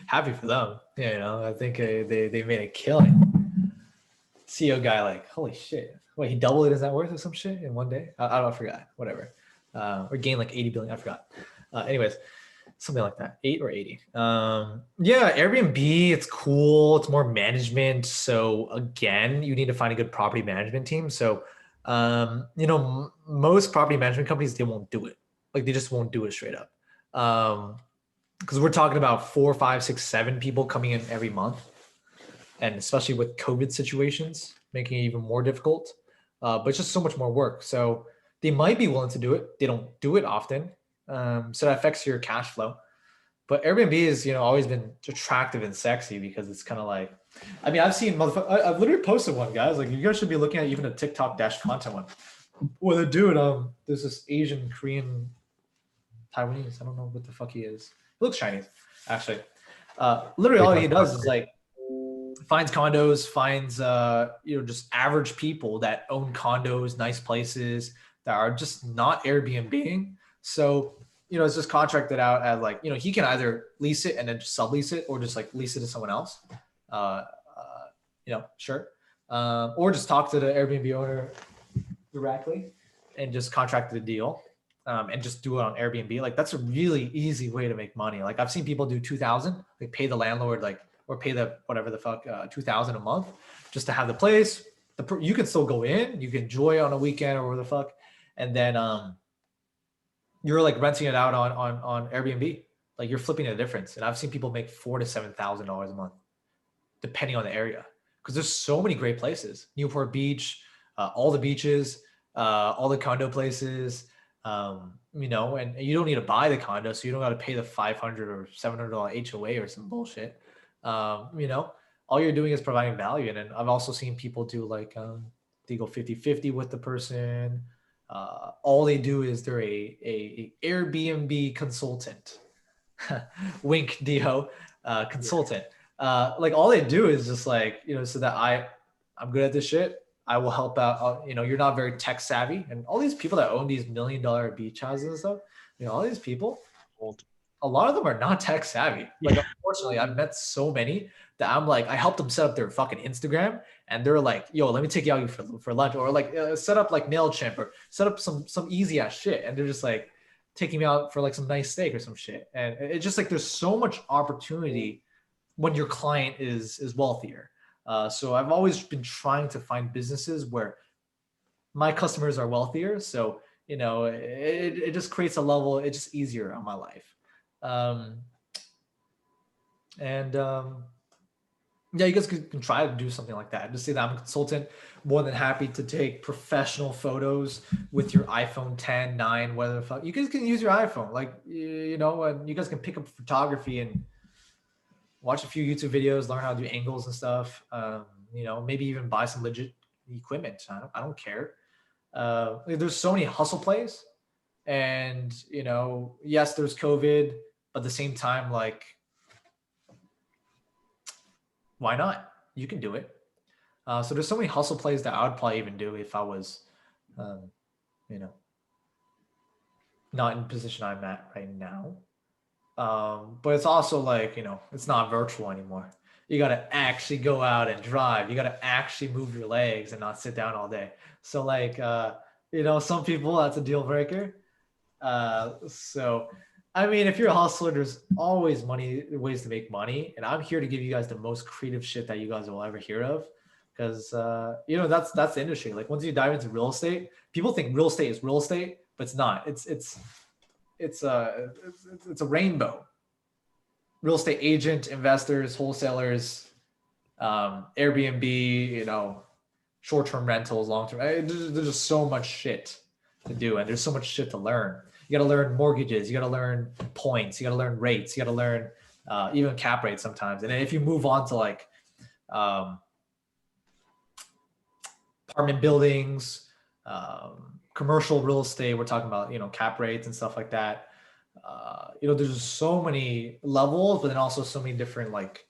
Happy for them. You know, I think they made a killing. CEO guy, like, holy shit. Wait, he doubled his net worth or some shit in one day? I don't, I forgot. Whatever. Or gained like 80 billion. I forgot. Anyways, something like that, 8 or 80. Yeah, Airbnb, it's cool. It's more management. So again, you need to find a good property management team. So, you know, most property management companies, they won't do it. Like they just won't do it straight up. Because we're talking about 4, 5, 6, 7 people coming in every month, and especially with COVID situations, making it even more difficult. But it's just so much more work. So they might be willing to do it. They don't do it often. So that affects your cash flow. But Airbnb has, you know, always been attractive and sexy because it's kind of like, I mean, I've seen I've literally posted one, guys. Like you guys should be looking at even a TikTok dash content one. Well, the dude, there's this Asian, Korean, Taiwanese. I don't know what the fuck he is. He looks Chinese, actually. Literally all he does is like finds condos, finds you know, just average people that own condos, nice places that are just not Airbnb. So, you know, it's just contracted out as like, you know, he can either lease it and then just sublease it, or just like lease it to someone else. Uh, you know, sure. Or just talk to the Airbnb owner directly and just contract the deal. And just do it on Airbnb. Like that's a really easy way to make money. Like I've seen people do 2,000, like pay the landlord, like, or pay the whatever the fuck, 2,000 a month just to have the place. You can still go in, you can enjoy on a weekend or whatever the fuck, and then you're like renting it out on Airbnb. Like you're flipping the difference. And I've seen people make $4,000 to $7,000 a month, depending on the area, because there's so many great places. Newport Beach, all the beaches, all the condo places. You know, and you don't need to buy the condo, so you don't got to pay the $500 or $700 HOA or some bullshit. You know, all you're doing is providing value. And then I've also seen people do like they go 50-50 with the person. All they do is they're a Airbnb consultant. Wink, Dio, consultant. Like all they do is just like, you know, so that I'm good at this shit. I will help out. You know, you're not very tech savvy, and all these people that own these $1 million beach houses and stuff, you know, all these people, a lot of them are not tech savvy. Like, unfortunately, I've met so many that I'm like, I helped them set up their fucking Instagram, and they're like, "Yo, let me take you out for lunch," or like set up like Mailchimp, or set up some easy ass shit, and they're just like taking me out for like some nice steak or some shit, and it's just like there's so much opportunity when your client is wealthier. So I've always been trying to find businesses where my customers are wealthier. So, you know, it just creates a level, it's just easier on my life. Yeah, you guys can try to do something like that. Just say that I'm a consultant, more than happy to take professional photos with your iPhone 10, 9, whatever the fuck. You guys can use your iPhone. Like, you know, and you guys can pick up photography and watch a few YouTube videos, learn how to do angles and stuff. You know, maybe even buy some legit equipment. I don't care. There's so many hustle plays, and you know, yes, there's COVID, but at the same time, like, why not? You can do it. So there's so many hustle plays that I would probably even do if I was, you not in the position I'm at right now. But it's also like, it's not virtual anymore. You got to actually go out and drive. You got to actually move your legs and not sit down all day. So like, some people, that's a deal breaker. So, I mean, if you're a hustler, there's always ways to make money. And I'm here to give you guys the most creative shit that you guys will ever hear of. Because, that's the industry. Like once you dive into real estate, people think real estate is real estate, but it's not. It's a rainbow. Real estate agent, investors, wholesalers, Airbnb, short-term rentals, long-term. There's just so much shit to do, and there's so much shit to learn. You got to learn mortgages. You got to learn points. You got to learn rates. You got to learn even cap rates sometimes. And then if you move on to like apartment buildings, commercial real estate, we're talking about cap rates and stuff like that. There's so many levels, but then also so many different like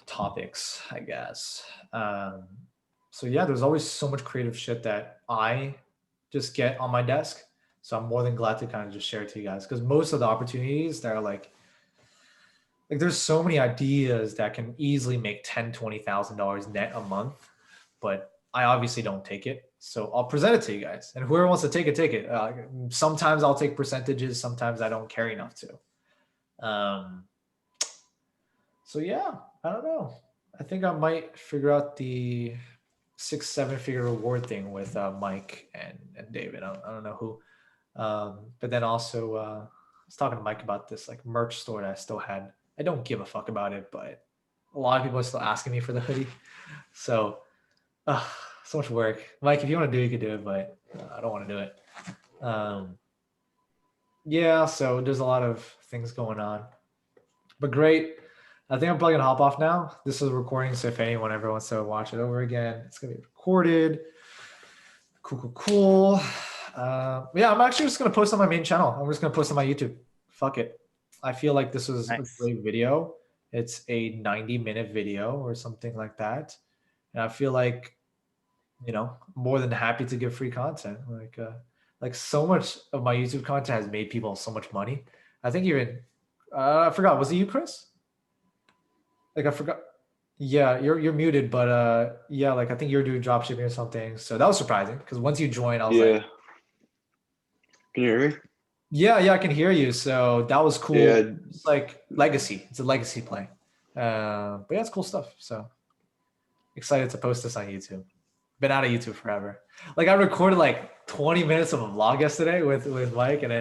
topics, I guess. So yeah, there's always so much creative shit that I just get on my desk. So I'm more than glad to kind of just share it to you guys, because most of the opportunities that are like there's so many ideas that can easily make $10,000-$20,000 net a month, but I obviously don't take it. So I'll present it to you guys, and whoever wants to take it, take it. Sometimes I'll take percentages. Sometimes I don't care enough to. So yeah, I don't know. I think I might figure out the 6-7 figure reward thing with Mike and David. I don't know who. But then also I was talking to Mike about this like merch store that I still had. I don't give a fuck about it, but a lot of people are still asking me for the hoodie. So so much work. Mike, if you want to do it, you can do it, but I don't want to do it. Yeah, so there's a lot of things going on. But great. I think I'm probably going to hop off now. This is a recording, so if anyone ever wants to watch it over again, it's going to be recorded. Cool. Yeah, I'm actually just going to post on my main channel. I'm just going to post on my YouTube. Fuck it. I feel like this was a great video. It's a 90-minute video or something like that. And I feel like, more than happy to give free content. Like so much of my YouTube content has made people so much money. I think even, I forgot, was it you, Chris? Like I forgot. Yeah, you're muted, but yeah, like I think you're doing drop shipping or something. So that was surprising because once you joined, I was like, can you hear me? Yeah, I can hear you. So that was cool. Yeah. It's like legacy. It's a legacy play. But yeah, it's cool stuff. So excited to post this on YouTube. Been out of YouTube forever. Like I recorded like 20 minutes of a vlog yesterday with Mike, and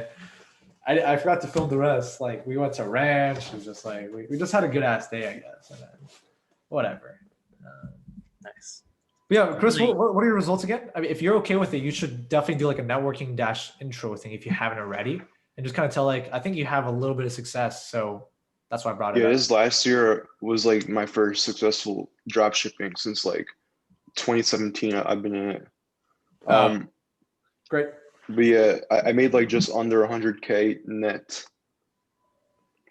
I forgot to film the rest. Like we went to a ranch. It was just like we just had a good ass day, I guess. And then, whatever. Nice. But yeah, Chris, what are your results again? I mean, if you're okay with it, you should definitely do like a networking intro thing if you haven't already, and just kind of tell like I think you have a little bit of success, so that's why I brought it up. This last year was like my first successful drop shipping since like 2017. I've been in it. Great. But yeah, I made like just under 100K net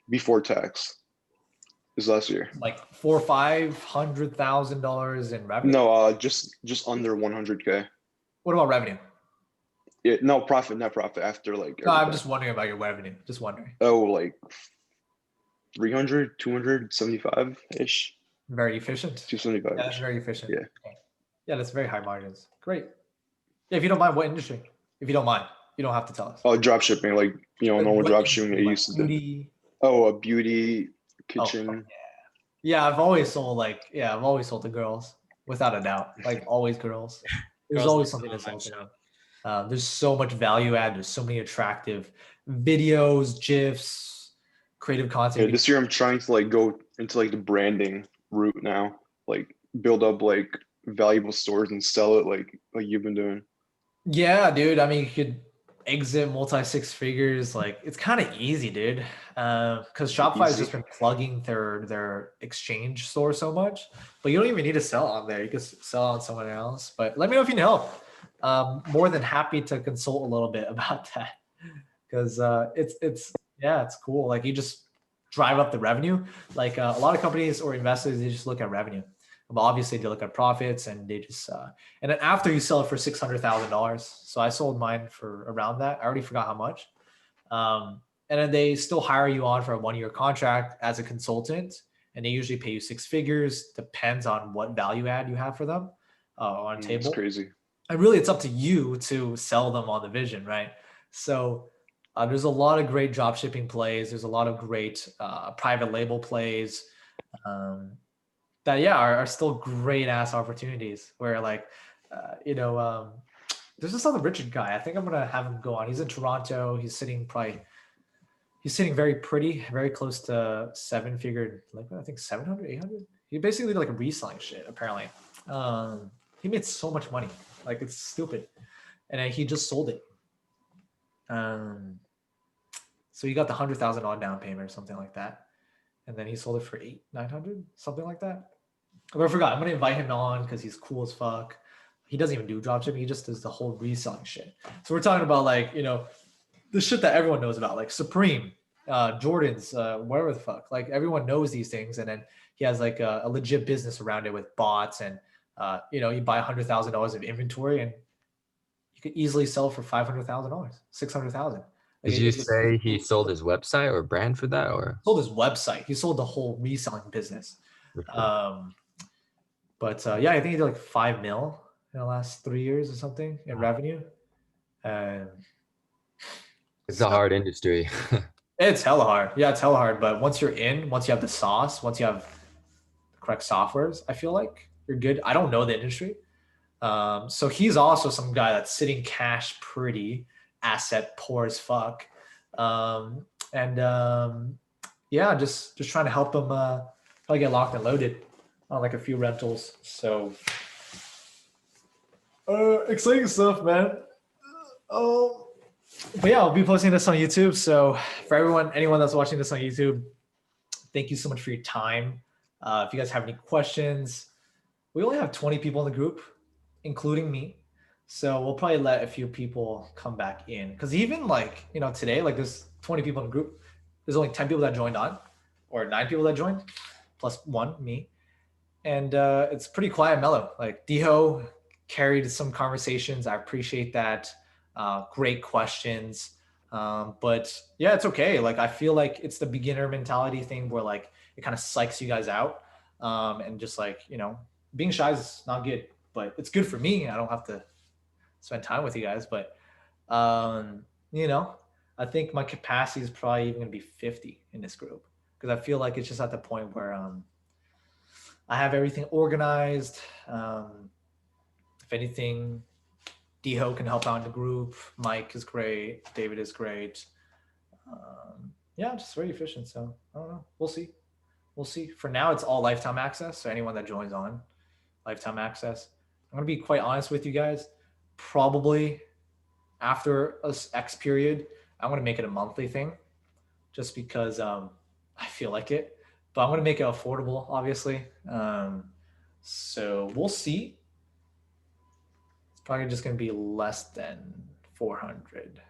before tax this last year. Like $400,000 or $500,000 in revenue. No, just under 100K. What about revenue? Yeah, no, net profit after like. No, I'm just wondering about your revenue. Just wondering. Oh, like 300, 275 ish. Very efficient. 275. Yeah, that's very efficient. Yeah. Okay. Yeah, that's very high margins. Great. Yeah, if you don't mind, what industry? If you don't mind, you don't have to tell us. Oh, drop shipping, like normal drop shipping. I used to do. Oh, a beauty kitchen. Oh, yeah, I've always sold to girls without a doubt. Like always girls. There's always something to sell to them. There's so much value add. There's so many attractive videos, GIFs, creative content. Yeah, this year I'm trying to like go into like the branding route now, like build up like valuable stores and sell it like you've been doing. Yeah, dude. I mean, you could exit multi-six figures. Like it's kind of easy, dude. Because Shopify has just been plugging their exchange store so much, but you don't even need to sell on there. You can sell on someone else. But let me know if you need help. More than happy to consult a little bit about that because it's cool. Like you just drive up the revenue. Like a lot of companies or investors, they just look at revenue. But obviously they look at profits and they just and then after you sell it for $600,000. So I sold mine for around that. I already forgot how much. And then they still hire you on for a 1-year contract as a consultant, and they usually pay you 6 figures. Depends on what value add you have for them on a It's table. crazy. And really, it's up to you to sell them on the vision, right? So there's a lot of great drop shipping plays. There's a lot of great private label plays that are still great ass opportunities. Where like, there's this other Richard guy. I think I'm gonna have him go on. He's in Toronto. He's sitting very pretty, very close to 7-figure, like I think 700, 800. He basically did like a reselling shit apparently. He made so much money, like it's stupid, and then he just sold it. So he got the $100,000 down payment or something like that, and then he sold it for 800-900, something like that. I forgot. I'm gonna invite him on because he's cool as fuck. He doesn't even do dropshipping. He just does the whole reselling shit. So we're talking about like, the shit that everyone knows about, like Supreme, Jordans, whatever the fuck. Like everyone knows these things, and then he has like a legit business around it with bots, and you buy $100,000 of inventory, and you could easily sell for $500,000, $600,000. Did you say he sold his website or brand for that, or sold his website? He sold the whole reselling business. But I think he did like 5 mil in the last 3 years or something in revenue. it's a hard industry? It's hella hard. Yeah, it's hella hard. But once you're in, once you have the sauce, once you have the correct softwares, I feel like you're good. I don't know the industry. So he's also some guy that's sitting cash pretty, asset poor as fuck. Just trying to help him probably get locked and loaded on like a few rentals. So exciting stuff, man. But yeah, I'll be posting this on YouTube. So for anyone that's watching this on YouTube, thank you so much for your time. If you guys have any questions, we only have 20 people in the group, including me. So we'll probably let a few people come back in, because even like, today, like there's 20 people in the group. There's only 10 people that joined on, or 9 people that joined, plus 1, me. And it's pretty quiet and mellow. Like Diho carried some conversations. I appreciate that. Great questions. But yeah, it's okay. Like I feel like it's the beginner mentality thing where like it kind of psychs you guys out. And just like, being shy is not good, but it's good for me. I don't have to spend time with you guys, but I think my capacity is probably even gonna be 50 in this group, because I feel like it's just at the point where I have everything organized. If anything, Diho can help out in the group. Mike is great. David is great. Just very efficient. So I don't know. We'll see. For now, it's all lifetime access. So anyone that joins on, lifetime access. I'm gonna be quite honest with you guys. Probably after a X period, I'm gonna make it a monthly thing, just because I feel like it. But I'm gonna make it affordable, obviously. So we'll see. It's probably just gonna be less than 400.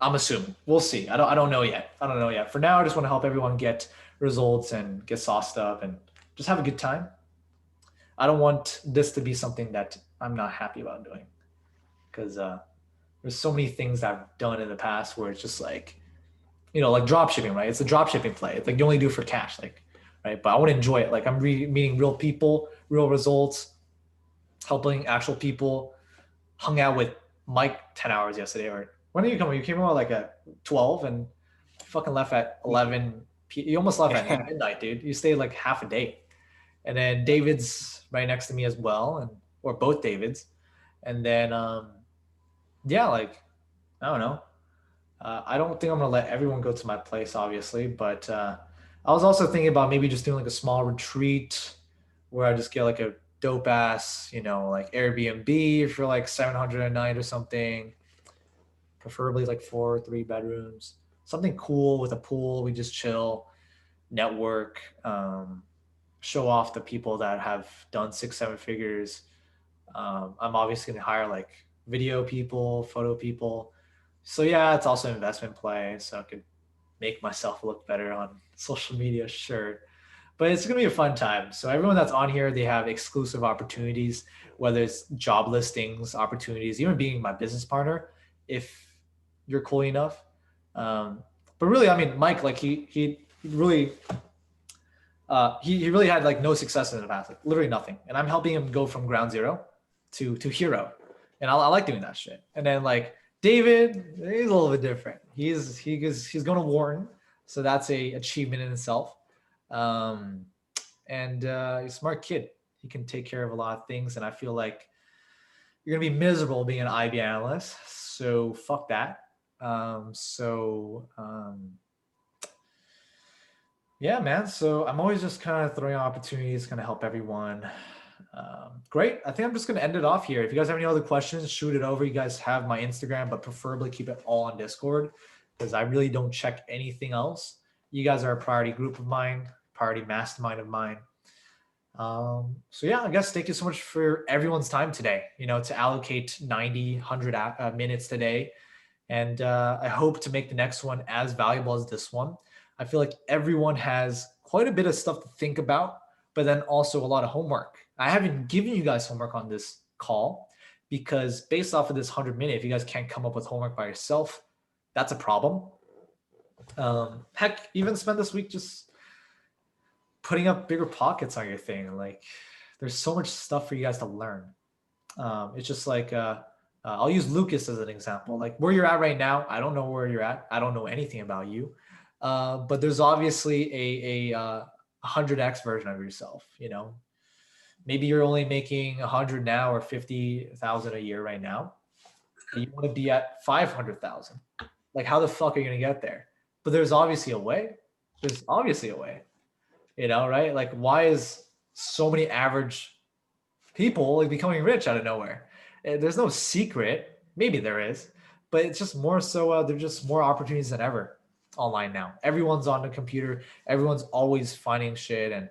I'm assuming. We'll see. I don't know yet. For now, I just want to help everyone get results and get sauced up and just have a good time. I don't want this to be something that I'm not happy about doing, because there's so many things that I've done in the past where it's just like, like drop shipping, right? It's a drop shipping play. It's like you only do it for cash, like, right? But I want to enjoy it. Like I'm meeting real people, real results, helping actual people. Hung out with Mike 10 hours yesterday. Or when did you come? You came over like at 12 and fucking left at 11. You almost left at midnight, dude. You stayed like half a day. And then David's right next to me as well, or both Davids. And then, like, I don't know. I don't think I'm gonna let everyone go to my place, obviously, but I was also thinking about maybe just doing like a small retreat where I just get like a dope ass, like Airbnb for like 700 a night or something, preferably like 4 or 3 bedrooms, something cool with a pool. We just chill, network, show off the people that have done 6-7 figures. I'm obviously gonna hire like video people, photo people. So yeah, it's also an investment play, so I could make myself look better on social media, sure. but it's gonna be a fun time. So everyone that's on here, they have exclusive opportunities, whether it's job listings, opportunities, even being my business partner, if you're cool enough. But really, I mean, Mike, like he really he really had like no success in the past, like literally nothing. And I'm helping him go from ground zero to hero, and I like doing that shit. And then like David, he's a little bit different. He's going to Wharton, so that's a achievement in itself. And he's a smart kid. He can take care of a lot of things, and I feel like you're gonna be miserable being an IB analyst. So fuck that. Yeah, man. So I'm always just kind of throwing opportunities, kind of help everyone. Great. I think I'm just going to end it off here. If you guys have any other questions, shoot it over. You guys have my Instagram, but preferably keep it all on Discord because I really don't check anything else. You guys are a priority group of mine, priority mastermind of mine. So yeah, I guess thank you so much for everyone's time today, to allocate 90, 100 minutes today. And I hope to make the next one as valuable as this one. I feel like everyone has quite a bit of stuff to think about, but then also a lot of homework. I haven't given you guys homework on this call because based off of this 100-minute, if you guys can't come up with homework by yourself, that's a problem. Heck, even spend this week just putting up bigger pockets on your thing. Like there's so much stuff for you guys to learn. It's just like, I'll use Lucas as an example. Like where you're at right now, I don't know where you're at. I don't know anything about you. But there's obviously a 100x version of yourself, maybe you're only making 100 now or 50,000 a year right now. And you want to be at 500,000. Like how the fuck are you going to get there? But there's obviously a way. Right? Like why is so many average people like becoming rich out of nowhere? There's no secret. Maybe there is, but it's just more so there's just more opportunities than ever online now. Everyone's on the computer. Everyone's always finding shit. And,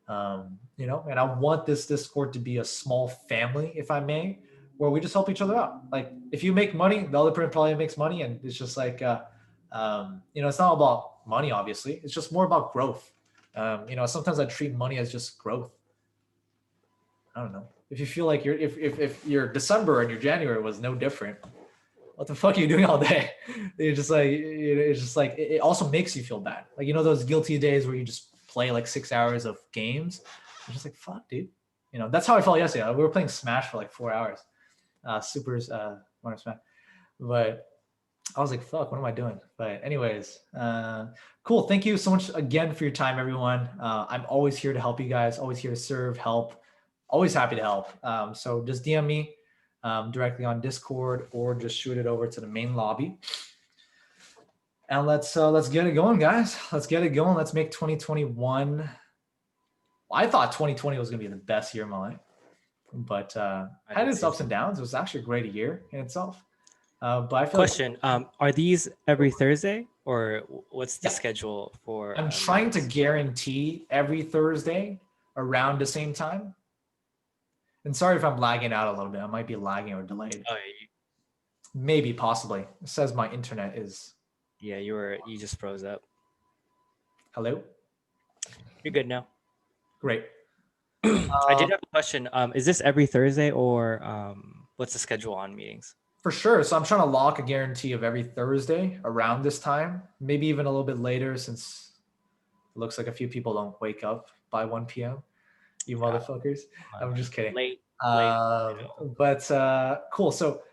and I want this Discord to be a small family, if I may, where we just help each other out. Like if you make money, the other person probably makes money. And it's just like, it's not about money, obviously. It's just more about growth. Sometimes I treat money as just growth. I don't know. If you feel like if your December and your January was no different, what the fuck are you doing all day? It's just like, it also makes you feel bad. Like, those guilty days where you just play like 6 hours of games. You're just like, fuck, dude. That's how I felt yesterday. We were playing Smash for like 4 hours. Mario Smash. But I was like, fuck, what am I doing? But anyways, cool. Thank you so much again for your time, everyone. I'm always here to help you guys, always here to serve, help, always happy to help. So just DM me directly on Discord or just shoot it over to the main lobby. And let's get it going, guys. Let's get it going. Let's make 2021. I thought 2020 was going to be the best year of my life, but had its ups and downs. It was actually a great year in itself. But I feel Question: are these every Thursday, or what's the schedule for? I'm trying to guarantee every Thursday around the same time. And sorry if I'm lagging out a little bit. I might be lagging or delayed. Oh, Maybe, possibly. It says my internet is. yeah, you just froze up. Hello? You're good now. Great. I did have a question. Is this every Thursday or what's the schedule on meetings? For sure. So I'm trying to lock a guarantee of every Thursday around this time, maybe even a little bit later since it looks like a few people don't wake up by 1 p.m. You motherfuckers. I'm just kidding. Late. But cool. So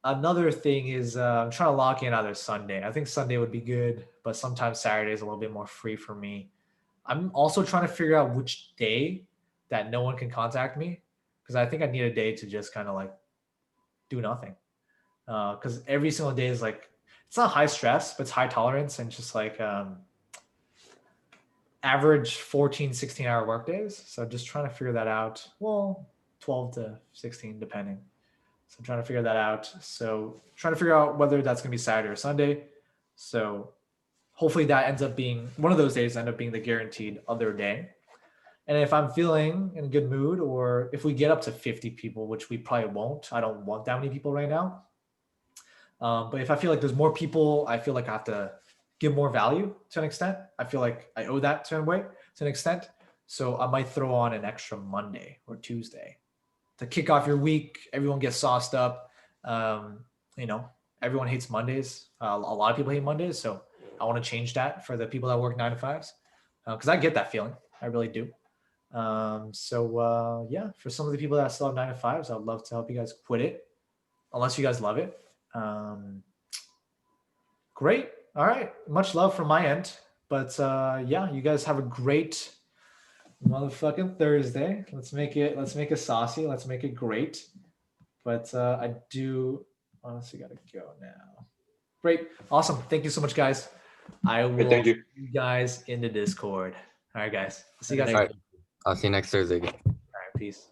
another thing is I'm trying to lock in either Sunday. I think Sunday would be good, but sometimes Saturday is a little bit more free for me. I'm also trying to figure out which day that no one can contact me because I think I need a day to just kind of like do nothing. Because every single day is like, it's not high stress, but it's high tolerance and just like average 14, 16-hour work days. So just trying to figure that out. Well, 12 to 16, depending. So I'm trying to figure that out. So trying to figure out whether that's going to be Saturday or Sunday. So hopefully that ends up being, one of those days end up being the guaranteed other day. And if I'm feeling in a good mood, or if we get up to 50 people, which we probably won't, I don't want that many people right now. But if I feel like there's more people, I feel like I have to give more value to an extent. I feel like I owe that to an extent. So I might throw on an extra Monday or Tuesday to kick off your week. Everyone gets sauced up. You know, everyone hates Mondays. A lot of people hate Mondays. So I want to change that for the people that work 9 to 5s. Because I get that feeling. I really do. Yeah, for some of the people that still have 9 to 5s, I'd love to help you guys quit it. Unless you guys love it. Great. All right. Much love from my end. But yeah, you guys have a great motherfucking Thursday. Let's make it saucy. Let's make it great. But I do honestly gotta go now. Great. Awesome. Thank you so much, guys. I will thank you. see you guys in the Discord. All right, guys. See you guys. All right. I'll see you next Thursday. All right. Peace.